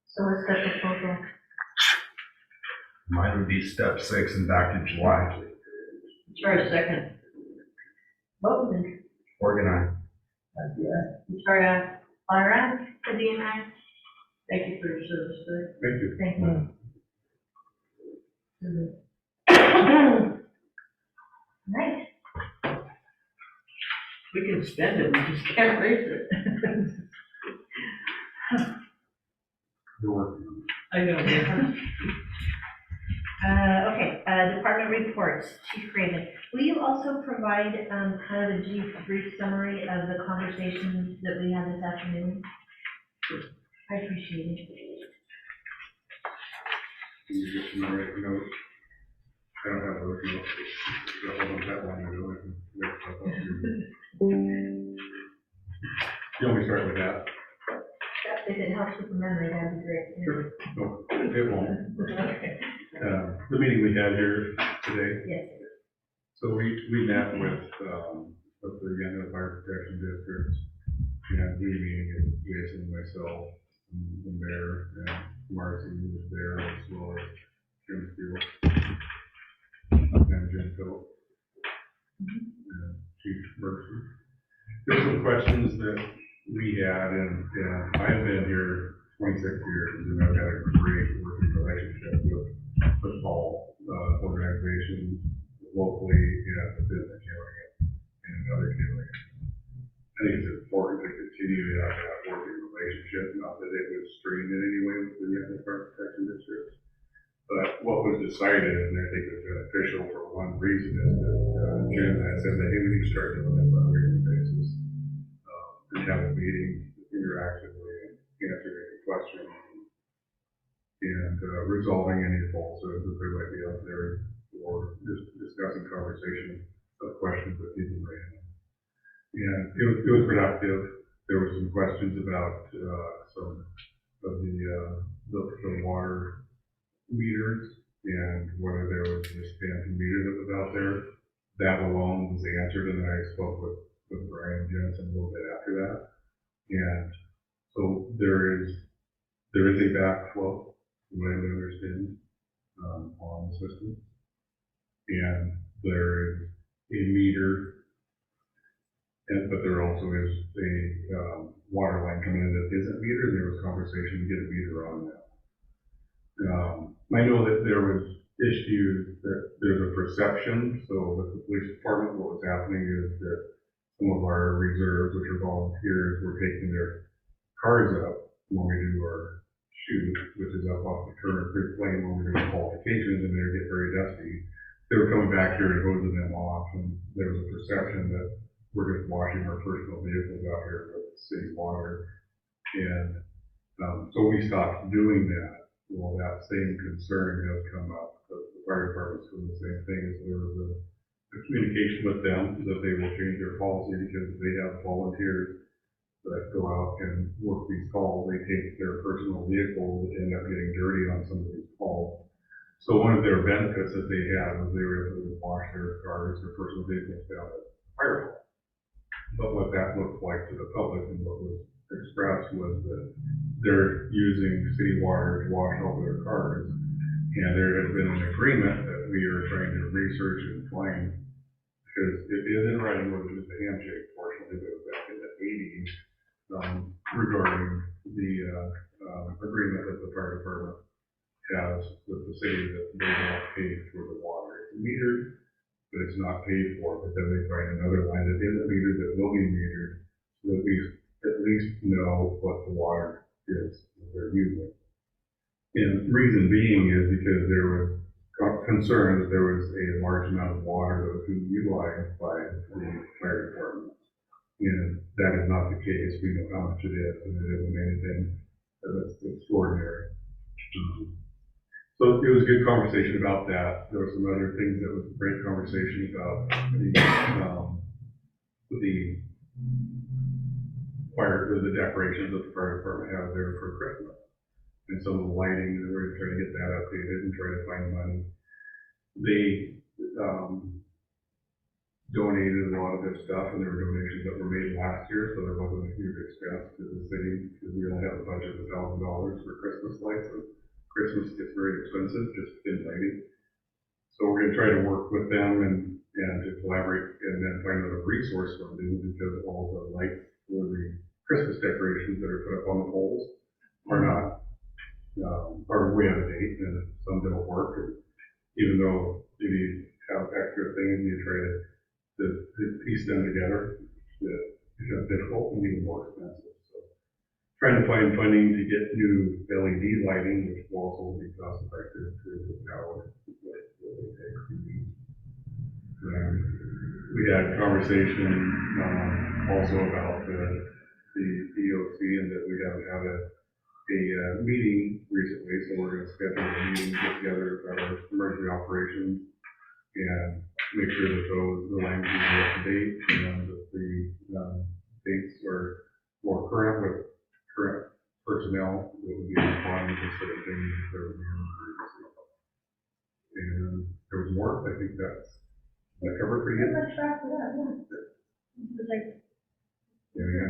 So what's the proposal? Mine would be step 6 and back to July. Try a second. Vote then. Organize. Victoria, Laura, Vivian, I. Thank you for your service, sir. Thank you. Thank you. Nice. We can spend it, we just can't raise it. You're working on I know, yeah. Okay, department reports, Chief Raven. Will you also provide, kind of a brief summary of the conversation that we had this afternoon? I appreciate it. Can you get some right notes? I don't have those notes. That wasn't that long ago. I can look stuff up. You want me to start with that? If it helps with the memory, that'd be great. Sure. No, it won't. Okay. The meeting we had here today, Yes. so we met with the Young Fire Protection District, and we meeting with Jason, myself, and the mayor, and Marcy was there, as well as Jim Steele, and Jim Phillips, and Chief Mercer. There's some questions that we had, and I've been here 26 years, and I've had a great working relationship with all organizations locally and within the county and other counties. I think it's important to continue to have that working relationship, not that it was strained in any way with the Young Fire Protection District. But what was decided, and I think was beneficial for one reason, is that Jim had said that, hey, we need to start doing this on a regular basis. And have a meeting interactively, answering any questions, and resolving any falsehoods that there might be out there, or just discussing conversation of questions that people may have. And it was productive. There were some questions about some of the water meters and whether there was this phantom meter that was out there. That alone was answered, and then I spoke with Brian Jensen a little bit after that. And so there is a backflow, from what I understand, on the system. And there is a meter, but there also is a water line coming in that isn't metered. There was conversation to get a meter on that. I know that there was issues, that there's a perception. So with the police department, what was happening is that some of our reserves, which are volunteers, were taking their cars up when we do our shoot, which is up off the current Creek Lane when we do our qualifications, and they get very dusty. They were coming back here and hosing them off, and there was a perception that we're just washing our personal vehicles out here with city water. And so we stopped doing that. Well, that same concern has come up. The fire department's doing the same thing. As there was a communication with them that they will change their policy because they have volunteers that go out and work these calls. They take their personal vehicles that end up getting dirty on some of these calls. So one of their benefits that they had was they were able to wash their cars, their personal vehicles down at fire hall. But what that looked like to the public and what was expressed was that they're using city water to wash all their cars. And there has been an agreement that we are trying to research and find, because it is in writing, where there's a handshake portion that goes back in the 80s regarding the agreement that the fire department has with the city that they don't pay for the water. It's metered, but it's it's not paid for, but then they find another line that isn't metered that will be metered, so that we at least know what the water is that they're using. And the reason being is because there was concern that there was a large amount of water that was being utilized by the fire department. And that is not the case. We know how much it is, and it isn't anything that's extraordinary. So it was a good conversation about that. There were some other things that was a great conversation about the fire, the decorations that the fire department has there for Christmas. And some of the lighting, and we're trying to get that updated and try to find money. They donated a lot of their stuff, and there were donations that were made last year, so there wasn't a huge expense to the city, because we only have a budget of $1,000 for Christmas lights, and Christmas gets very expensive, just in lighting. So we're gonna try to work with them and to collaborate, and then find another resource funding, because all the lights for the Christmas decorations that are put up on the poles are not, are way out of date, and some don't work, and even though you have extra things, you try to piece them together, it becomes difficult and even more expensive. So trying to find funding to get new LED lighting, which will also be cost effective to the power that they take. We had a conversation also about the EOC, and that we haven't had a meeting recently, so we're going to schedule a meeting to get together with our emergency operations and make sure that the language is up to date, and that the dates are more current with current personnel that would be responding to certain things that would be in emergency. And there was more. I think that's covered pretty good. Let's wrap it up, yeah. Yeah.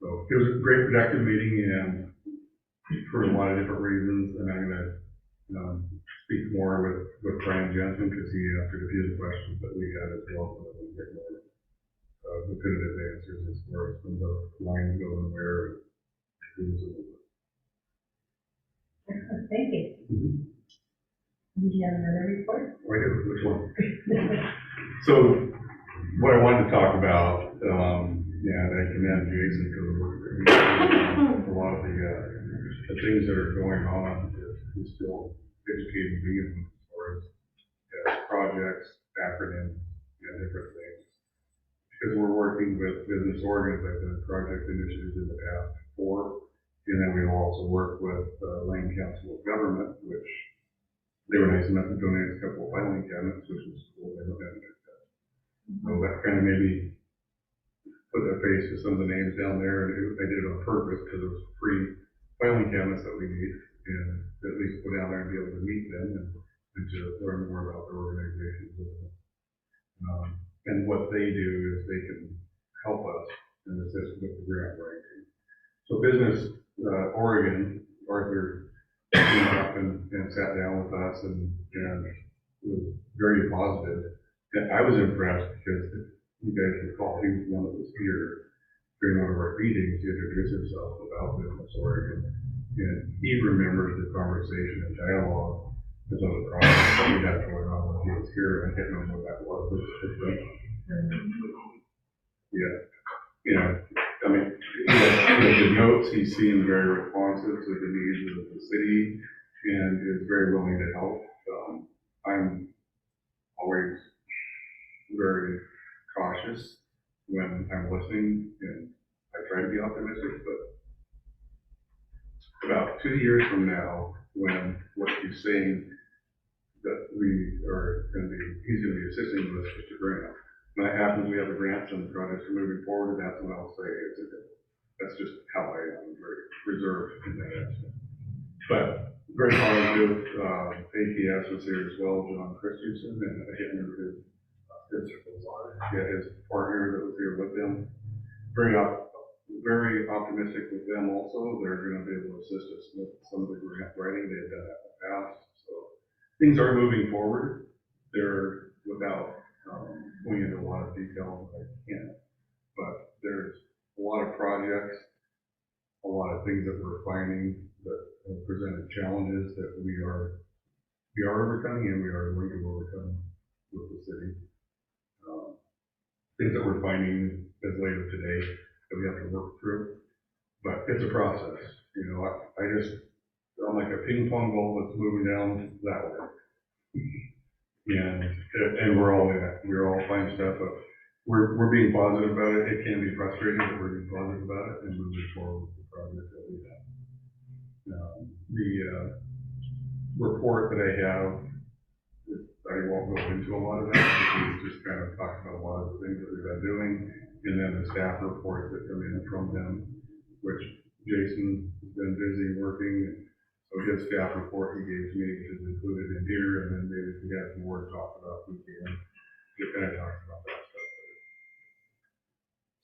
So it was a great productive meeting, and for a lot of different reasons, and I'm gonna speak more with Brian Jensen, because he answered a few of the questions that we had as well, so that we get more definitive answers as far as when the lines go and where and who's in the. Excellent, thank you. Mm-hmm. Did you have another report? I do, which one? So what I wanted to talk about, and I commend Jason for the work that he's doing, a lot of the things that are going on, he's still educating me as far as projects, acronyms, and different things. Because we're working with business organs, like the project initiatives in the past 4, and then we also work with Lane Council of Government, which they were nice enough to donate a couple of filing cabinets, which was cool. They don't have to do that. So that kind of made me put a face to some of the names down there, and I did it on purpose, because it was free filing cabinets that we need, and at least go down there and be able to meet them and to learn more about their organizations. And what they do is they can help us and assist with the grant writing. So Business Oregon, Arthur came up and sat down with us, and was very positive. And I was impressed, because you guys recall, he was one that was here during one of our meetings to introduce himself about Business Oregon. And he remembers the conversation and dialogue as on the project that we had going on when he was here, and I can't remember what that was. Yeah. I mean, the notes, he seemed very responsive to the needs of the city, and is very willing to help. I'm always very cautious when I'm listening, and I try to be optimistic, but about 2 years from now, when what he's saying that we are going to be, he's going to be assisting with the grant. When that happens, we have the grants and the projects are moving forward, and that's when I'll say it's a good. That's just how I am, very reserved in that aspect. But very positive. APS was here as well, John Christensen, and I can't remember his partner that was here with them. Very optimistic with them also. They're going to be able to assist us with some of the grant writing. They've done that in the past. So things are moving forward. They're without going into a lot of detail, I can't. But there's a lot of projects, a lot of things that we're finding that have presented challenges that we are we are overcoming and we are going to overcome with the city. Things that we're finding as late as today that we have to work through, but it's a process. You know, I'm like a ping pong ball that's moving down that way. And we're all in it. We're all finding stuff, but we're being positive about it. It can be frustrating, but we're being positive about it and moving forward with the project that we have. The report that I have, I won't go into a lot of that, because we just kind of talked about a lot of the things that we've been doing, and then the staff reports that come in from them, which Jason has been busy working. So his staff report he gave me, which is included in here, and then maybe if we have more to talk about, we can just kind of talk about that stuff.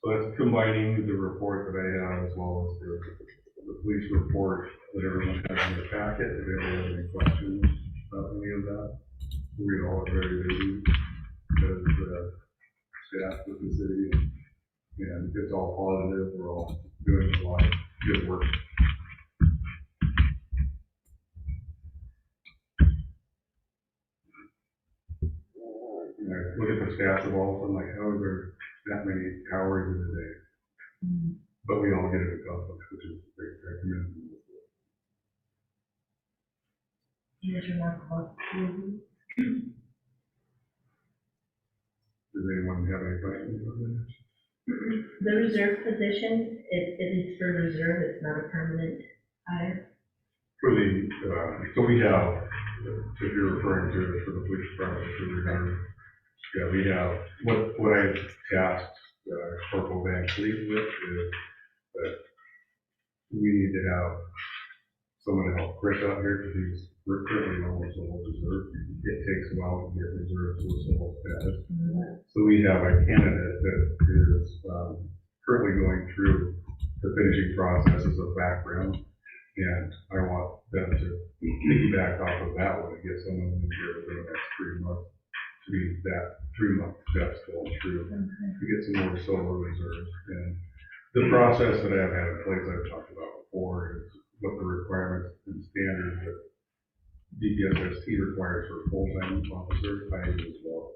So that's combining the report that I have as well as the police report that everyone has in their packet. If anybody has any questions about any of that, we all are very busy as staff with the city, and it's all positive. We're all doing a lot of good work. And I look at the stats of all of them, like, how is there that many hours in a day? But we all get it accomplished, which is great. I commend them. It is remarkable. Does anyone have any questions on this? The reserve position, it is for reserve, it's not a permanent hire. For the, so we have, if you're referring to it for the police department, for the reserve, yeah, we have, what I tasked Corporal Van Fleet with is that we need to have someone to help Chris out here, because we're currently almost civil reserve. It takes a while to get reserve to a civil status. So we have a candidate that is currently going through the finishing processes of background, and I want them to piggyback off of that one and get someone in here within the next 3 months to be that 3-month step going through to get some more solo reserves. And the process that I've had in place, I've talked about before, is what the requirements and standards that DPSST requires for a full-time officer, I do as well.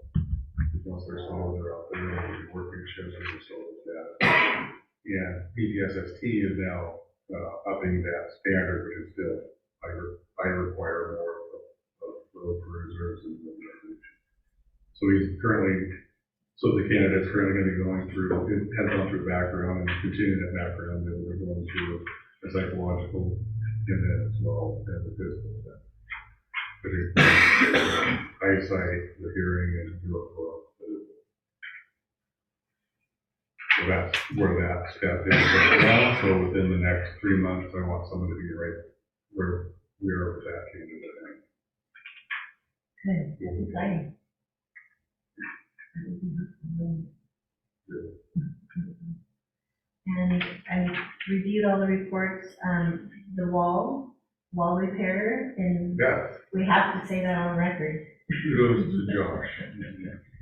Once they're solo, they're out there, they're working shifts as a solo status. And DPSST is now upping that standard, which is still, I require more of those reserves in the organization. So he's currently, so the candidate's currently going to be going through, has gone through background and continuing that background, and we're going through a psychological, and then as well as the physical stuff. But it's eyesight, the hearing, and the referral. So that's where that step is right now. So within the next 3 months, I want someone to be right where we are with that candidate. Good, that's exciting. And I reviewed all the reports, the wall repair, and Yes. we have to say that on record. Kudos to Josh.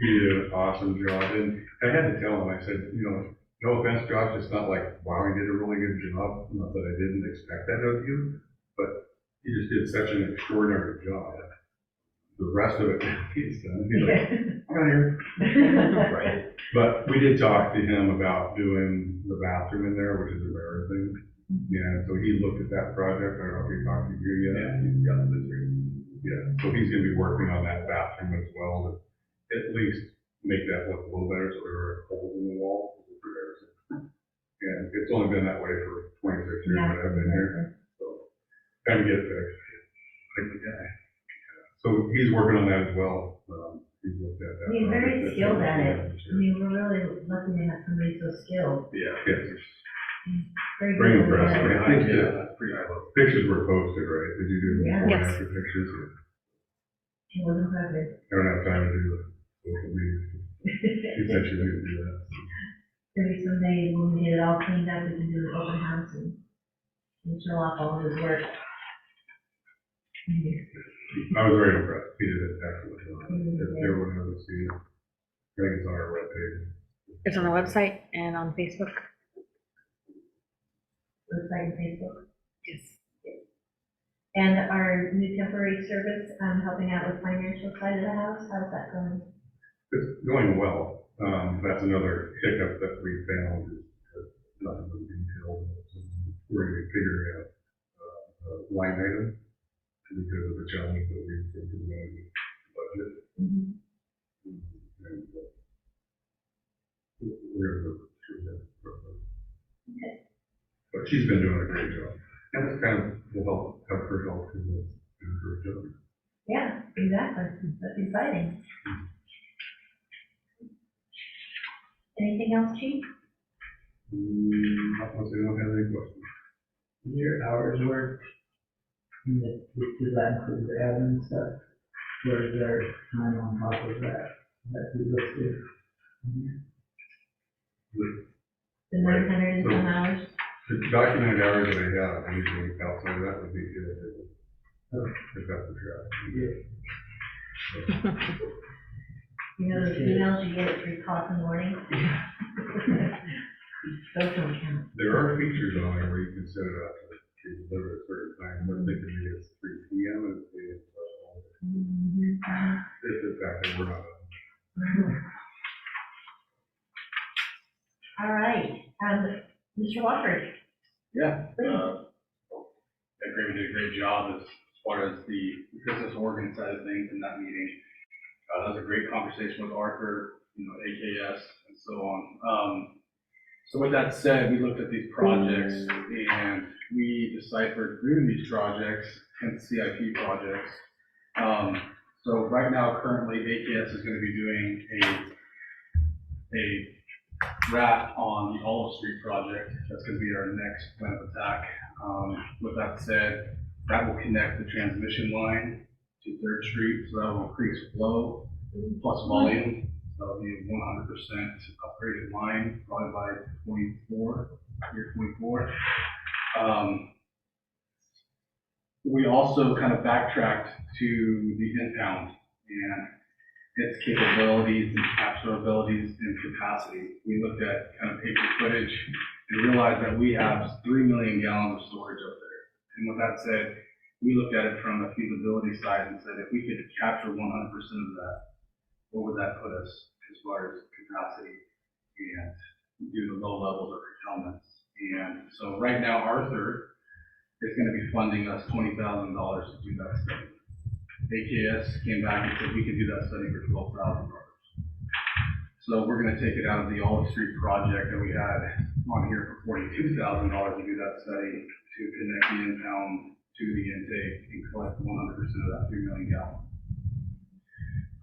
He did an awesome job, and I had to tell him, I said, you know, no offense, Josh, it's not like, wow, you did a really good job, not that I didn't expect that of you, but you just did such an extraordinary job. The rest of it, he's done. He's like, I'm out here. Right. But we did talk to him about doing the bathroom in there, which is embarrassing. Yeah, so he looked at that project. I don't know if he talked to you yet. Yeah, he's got the history. Yeah, so he's gonna be working on that bathroom as well, to at least make that look a little better, so there are holes in the wall. It's embarrassing. And it's only been that way for 26 years that I've been here, so kind of get fixed. Like the guy. So he's working on that as well. He's looked at that. He's very skilled at it. I mean, we're really lucky to have somebody so skilled. Yeah, yes. Very Very good. impressive. I think Yeah, the that's pretty high level. pictures were posted, right? Did you do the Yeah. before and Yes. after pictures? It was impressive. I don't have time to do the social media. She said she didn't do that. Maybe someday when we get it all cleaned up, we can do an open house and show off all of his work. I was very impressed. He did an excellent job. If everyone hasn't seen it, I think it's on our webpage. It's on the website and on Facebook. Website and Facebook. Yes. And our new temporary service, helping out with financial side of the house, how's that going? It's going well. That's another hiccup that we found is nothing but detail. We're going to be figuring out line item because of the challenge that we've been doing with the budget. And we're going to work through that process. Okay. But she's been doing a great job. And it's kind of will help her health in her job. Yeah, exactly. That's exciting. Anything else, Chief? Unless they don't have any questions. Your hours worked, does that include the admin stuff? Or is there time on top of that, that we listed? The 900 and some hours? The documented hours that I have, usually outside of that would be good. If that's the track. You know, those emails you get at 3 o'clock in the morning? Those don't count. There are features on there where you can set it up to deliver at a certain time. We're thinking maybe it's 3 p.m. and it's if in fact we're not. All right, Mr. Walker. Yeah. I agree, we did a great job as far as the business organ side of things in that meeting. That was a great conversation with Arthur, AKS and so on. So with that said, we looked at these projects and we deciphered through these projects, hence CIP projects. So right now, currently, AKS is going to be doing a wrap on the Olive Street project. That's going to be our next plan of attack. With that said, that will connect the transmission line to 3rd Street, so that will increase flow plus volume. So that'll be a 100% upgraded line, probably by year 24. We also kind of backtracked to the impound and its capabilities and capture abilities and capacity. We looked at kind of acre footage and realized that we have 3 million gallons of storage up there. And with that said, we looked at it from a feasibility side and said, if we could capture 100% of that, what would that put us as far as capacity and due to low levels of curtailments? And so right now, Arthur is going to be funding us $20,000 to do that study. AKS came back and said we could do that study for $12,000. So we're going to take it out of the Olive Street project that we had on here for $42,000 to do that study to connect the impound to the intake and collect 100% of that 3 million gallons.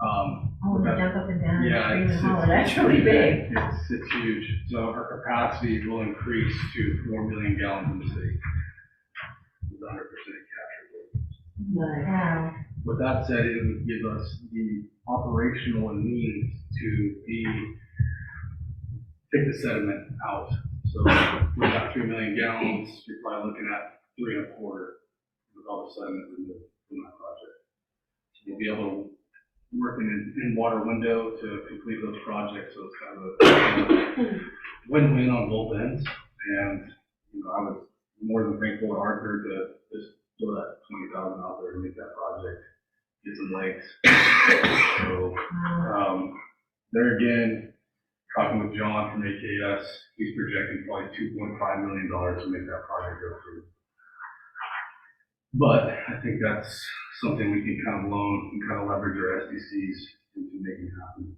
Jump up and down the Yeah, stream and it's- holler, that's really big. It's huge. So our capacity will increase to 4 million gallons in the city. With 100% capture. Wow. With that said, it would give us the operational means to take the sediment out. So with that 3 million gallons, you're probably looking at 3 1/4 with all the sediment removed from that project. So we'll be able to work in water window to complete those projects. So it's kind of a win-win on both ends. And I was more than thankful to Arthur to just throw that 20,000 out there and make that project get some legs. So there again, talking with John from AKS, he's projecting probably $2.5 million to make that project go through. But I think that's something we can kind of loan and kind of leverage our SDCs into making happen.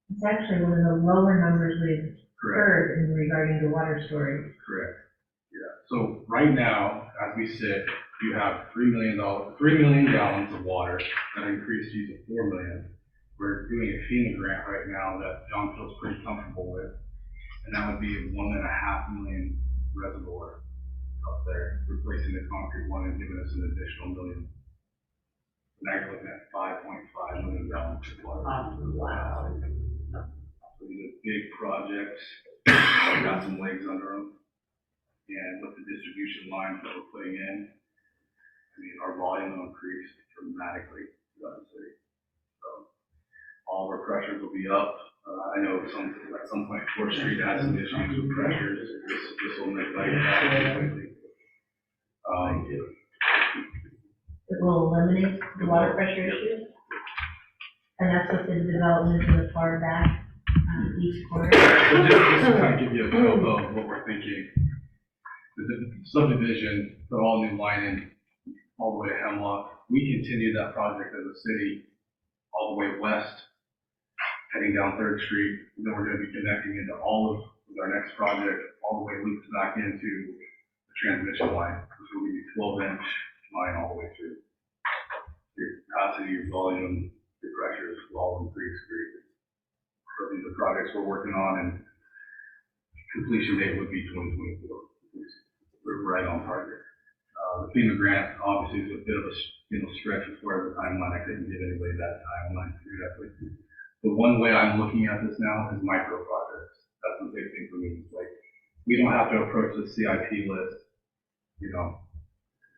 It's actually one of the lower numbers we've Correct. heard in regarding the water storage. Correct. Yeah. So right now, as we sit, you have 3 million gallons of water that increased you to 4 million. We're doing a FEMA grant right now that John feels pretty comfortable with, and that would be a 1.5 million reservoir up there, replacing the concrete one and giving us an additional million. Now you're looking at 5.5 million gallons of water. Wow. So these are big projects, got some legs under them. And with the distribution lines that we're putting in, I mean, our volume will increase dramatically throughout the city. So all of our pressures will be up. I know at some point, 4th Street has some issues with pressures. This will make life happen completely. It will eliminate the water pressure issue. And that's what the development in the far back, east corner. So just to kind of give you a feel of what we're thinking, the subdivision, put all new line in, all the way to Hemlock. We continue that project as a city, all the way west, heading down Third Street. Then we're gonna be connecting into Olive with our next project, all the way loops back into the transmission line, which will be 12-inch line all the way through. Your capacity, your volume, your pressures will all increase greatly. So these are projects we're working on, and completion date would be 2024. We're right on target. The FEMA grant obviously is a bit of a stretch as far as the timeline. I couldn't give anybody that timeline exactly. The one way I'm looking at this now is micro projects. That's the big thing for me. It's like, we don't have to approach the CIP list,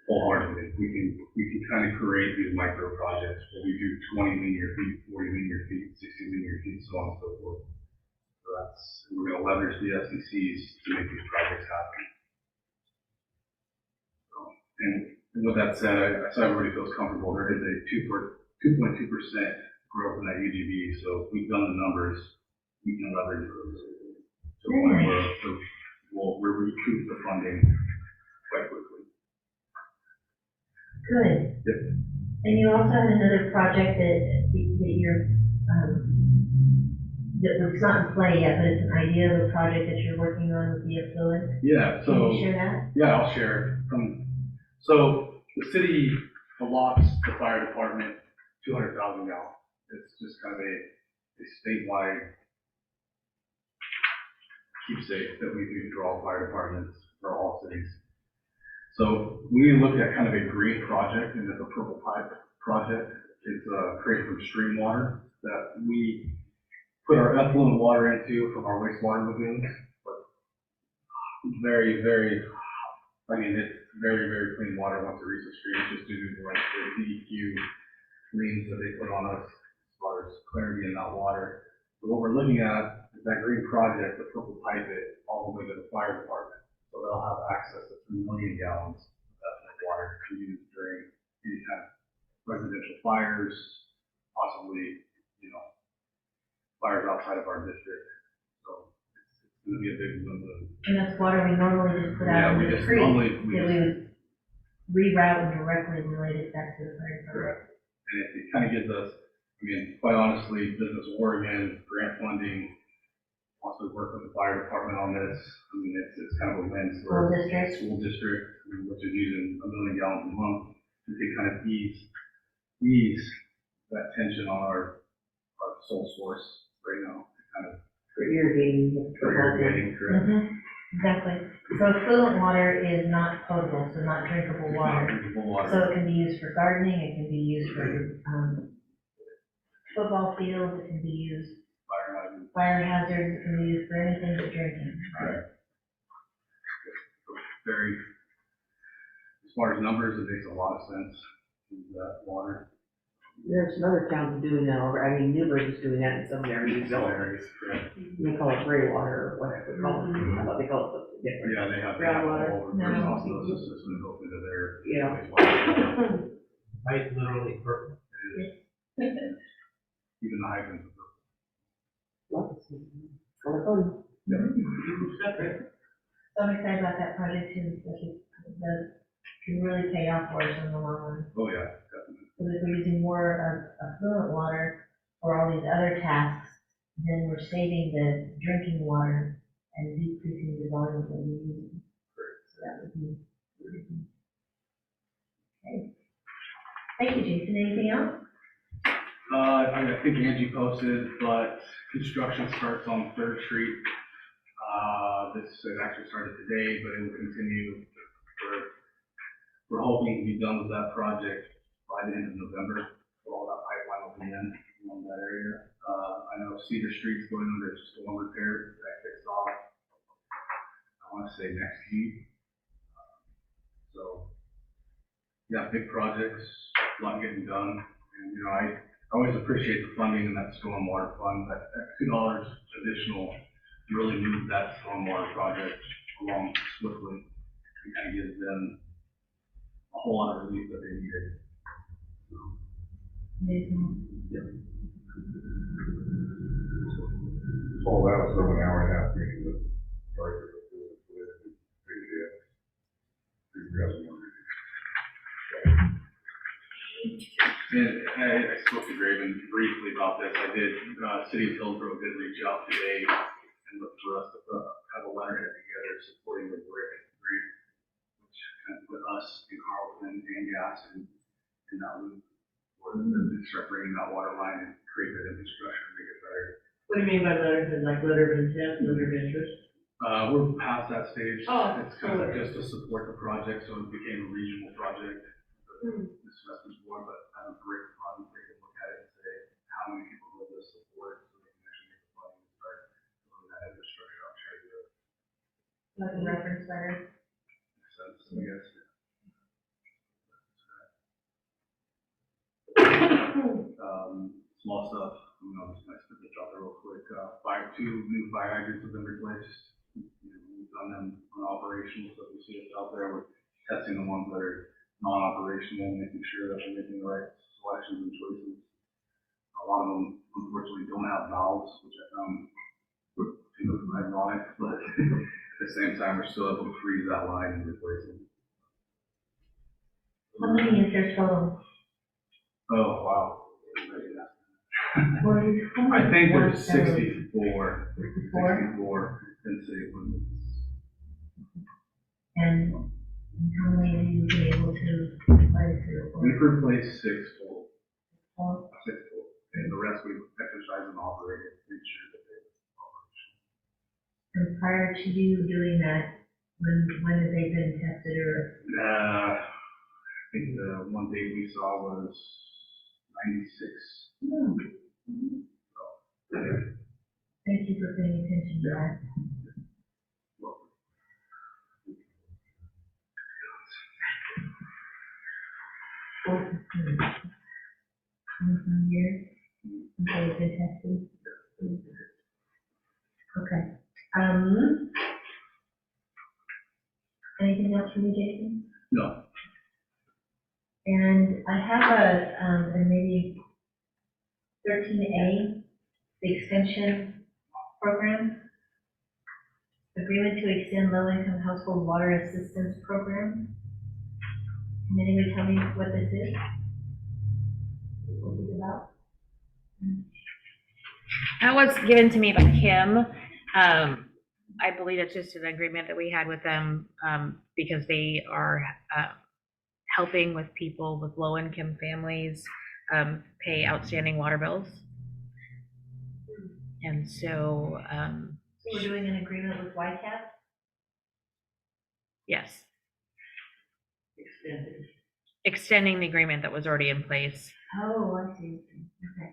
wholeheartedly. We can kind of create these micro projects where we do 20 linear feet, 40 linear feet, 60 linear feet, so on and so forth. So we're gonna leverage the SDCs to make these projects happen. And with that said, so everybody feels comfortable, there is a 2.2% growth in that UGB, so if we've done the numbers, we can leverage those. So we'll recoup the funding quite quickly. Good. Yep. And you also have another project that you're, that it's not in play yet, but it's an idea of a project that you're working on with the affluent. Yeah, so. Can you share that? Yeah, I'll share. So the city allots the fire department 200,000 gallons. It's just kind of a statewide keepsake that we do for all fire departments for all cities. So we looked at kind of a green project, and it's a purple pipe project. It's created from stream water that we put our effluent water into from our wastewater lagoons. But very, very, it's very, very clean water once it reaches the stream, just due to the DEQ liens that they put on us as far as clarity in that water. So what we're looking at is that green project, the purple pipe it all the way to the fire department. So they'll have access to 3 million gallons of effluent water to use during any kind of residential fires, possibly, fires outside of our district. So it's gonna be a big win-win. And that's water we normally just put out in the creek, that we would reroute and directly relate it back to the fire department. Correct. And it kind of gives us, quite honestly, Business Oregon, grant funding, also work with the fire department on this. It's kind of a win for school district, which is using 1 million gallons a month to kind of ease that tension on our sole source right now, to kind of. For irrigating. Correct. Mm-hmm. Exactly. So affluent water is not potable, so not drinkable water. So it can be used for gardening, it can be used for football fields, it can be used fire hazards, it can be used for anything but drinking. Right. Very, as far as numbers, it makes a lot of sense to use that water. There's some other towns doing that, Newburgh is doing that in some areas. They call it gray water, or whatever they call it. I thought they call it something different. Yeah, they have. Groundwater. Reverse osmosis system built into their. Yeah. wastewater. Quite literally purple. It is. Even the hydrants are purple. So I'm excited about that project too, especially because it can really pay off for us in the long run. Oh, yeah, definitely. Because if we're using more of affluent water for all these other tasks, then we're saving the drinking water and decreasing the volume that we're using. So that would be really good. Okay. Thank you, Jason. Anything else? I think Angie posted, but construction starts on 3rd Street. This actually started today, but it will continue. We're hoping to be done with that project by the end of November. So all that pipeline will be in that area. I know Cedar Street's going under storm repair. That kicks off, I want to say next week. So, yeah, big projects, a lot getting done. And, I always appreciate the funding in that stormwater fund. That $2 additional really moved that stormwater project along swiftly and kind of gives them a whole lot of relief that they needed. All that was over an hour and a half meeting with, sorry, with AGS. And I spoke to Graven briefly about this. I did, City of Hillsborough did reach out today and look for us to have a letterhead together supporting the brick grant, which kind of put us in Carlton and Gaston in that loop, or to start bringing that water line and create that infrastructure and make it better. What do you mean by letter, like letter of intent, letter of interest? We're past that stage. Oh, It's kind of just to support the project, so it became a regional project. This message board, but have a great fund, they can look at it and say, how many people will this support, so they can actually get the money and start building that infrastructure. I'm sure it Like a reference letter. makes sense, I guess. Small stuff, just nice to drop there real quick. Two new fire hydrants have been replaced. We've done them unoperational, so if you see us out there, we're testing the ones that are non-operational, making sure that we're making the right selections and choices. A lot of them unfortunately don't have valves, which I found ironic, but at the same time, we're still able to freeze that line and replace it. How many is there total? Oh, wow. I think there's 64 in city limits. And how many have you been able to replace or? We've replaced 6 total. Or- 6 total. And the rest we exercise and operate it, make sure that they're operational. And prior to you doing that, when have they been tested or? I think the one date we saw was 96. Thank you for paying attention to that. Years, they've been tested. Okay. Anything else from you, Jason? No. And I have and maybe 13A, the extension program. Agreement to extend low-income household water assistance program. Can anybody tell me what this is? What is it about? That was given to me by Kim. I believe it's just an agreement that we had with them, because they are, helping with people with low-income families, pay outstanding water bills. And so, So we're doing an agreement with YCAP? yes, Extended. extending the agreement that was already in place. Oh, I see. Okay.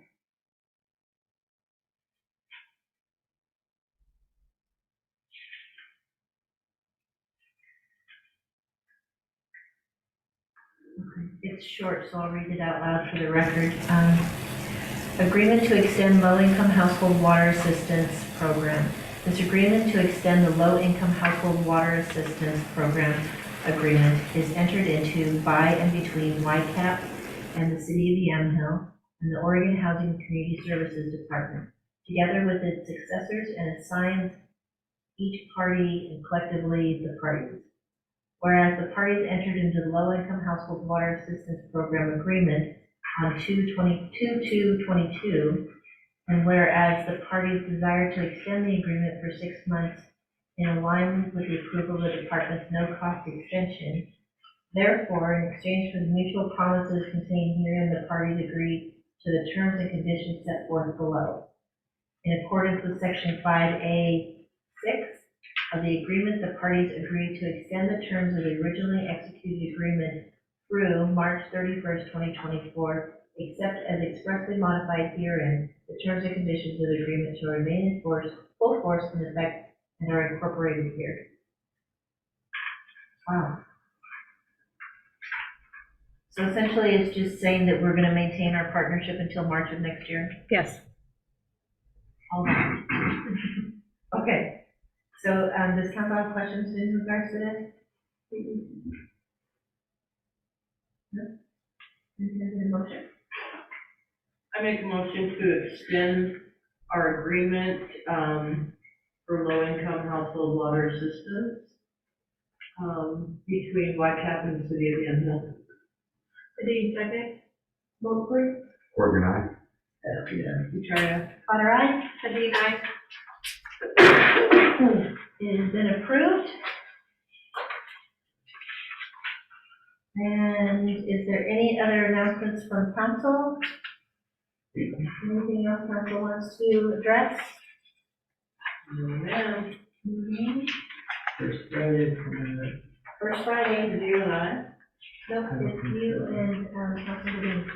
Okay, it's short, so I'll read it out loud for the record. Agreement to extend low-income household water assistance program. This agreement to extend the low-income household water assistance program agreement is entered into by and between YCAP and the City of Yamhill and the Oregon Housing and Community Services Department, together with its successors, and assigns each party and collectively the parties. Whereas the parties entered into the low-income household water assistance program agreement on 2/22/22, and whereas the parties desire to extend the agreement for 6 months in alignment with the approval of the department's no-cost extension, therefore, in exchange for the mutual promises contained herein, the parties agree to the terms and conditions set forth below. In accordance with section 5A6 of the agreement, the parties agree to extend the terms of the originally executed agreement through March 31st, 2024, except as expressly modified herein. The terms and conditions of the agreement shall remain in force, full force and effect, and are incorporated here. Wow. So essentially, it's just saying that we're going to maintain our partnership until March of next year? Yes. All right. Okay. So, does council have questions in regards to this? No? Can I get a motion? I make a motion to extend our agreement, for low-income household water assistance, between Whitecap and the city of Yamhill. City second. Vote please. Corbin, aye. Victoria. Otter, aye. Padilla, aye. It has been approved. And is there any other announcements from council? Anything else council wants to address? Ma'am. First Friday coming up. First Friday, You and I. no, it's you and, Council Levine.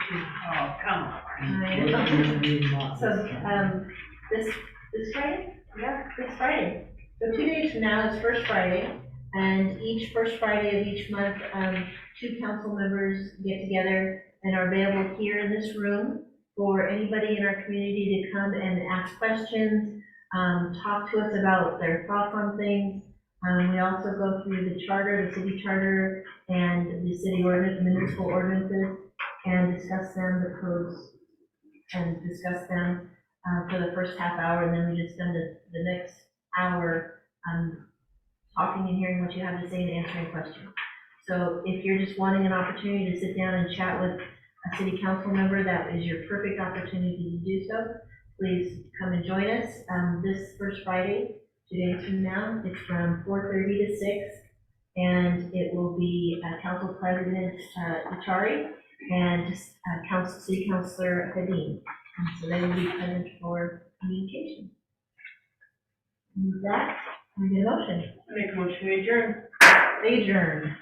Oh, come on. So, this Friday? Yeah, this Friday. So 2 days from now is First Friday, and each first Friday of each month, 2 council members get together and are available here in this room for anybody in our community to come and ask questions, talk to us about their thoughts on things. We also go through the charter, the city charter, and the city ordinance, municipal ordinances, and discuss them, the codes, and discuss them for the first half hour, and then we just spend the next hour talking and hearing what you have to say and answering questions. So if you're just wanting an opportunity to sit down and chat with a city council member, that is your perfect opportunity to do so. Please come and join us this first Friday, 2 days from now. It's from 4:30 to 6, and it will be Council President Achari and City Councilor Hadid. And so they will be present for communication. And with that, we get a motion. Make a motion to adjourn. Adjourn.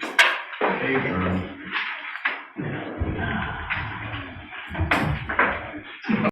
Um,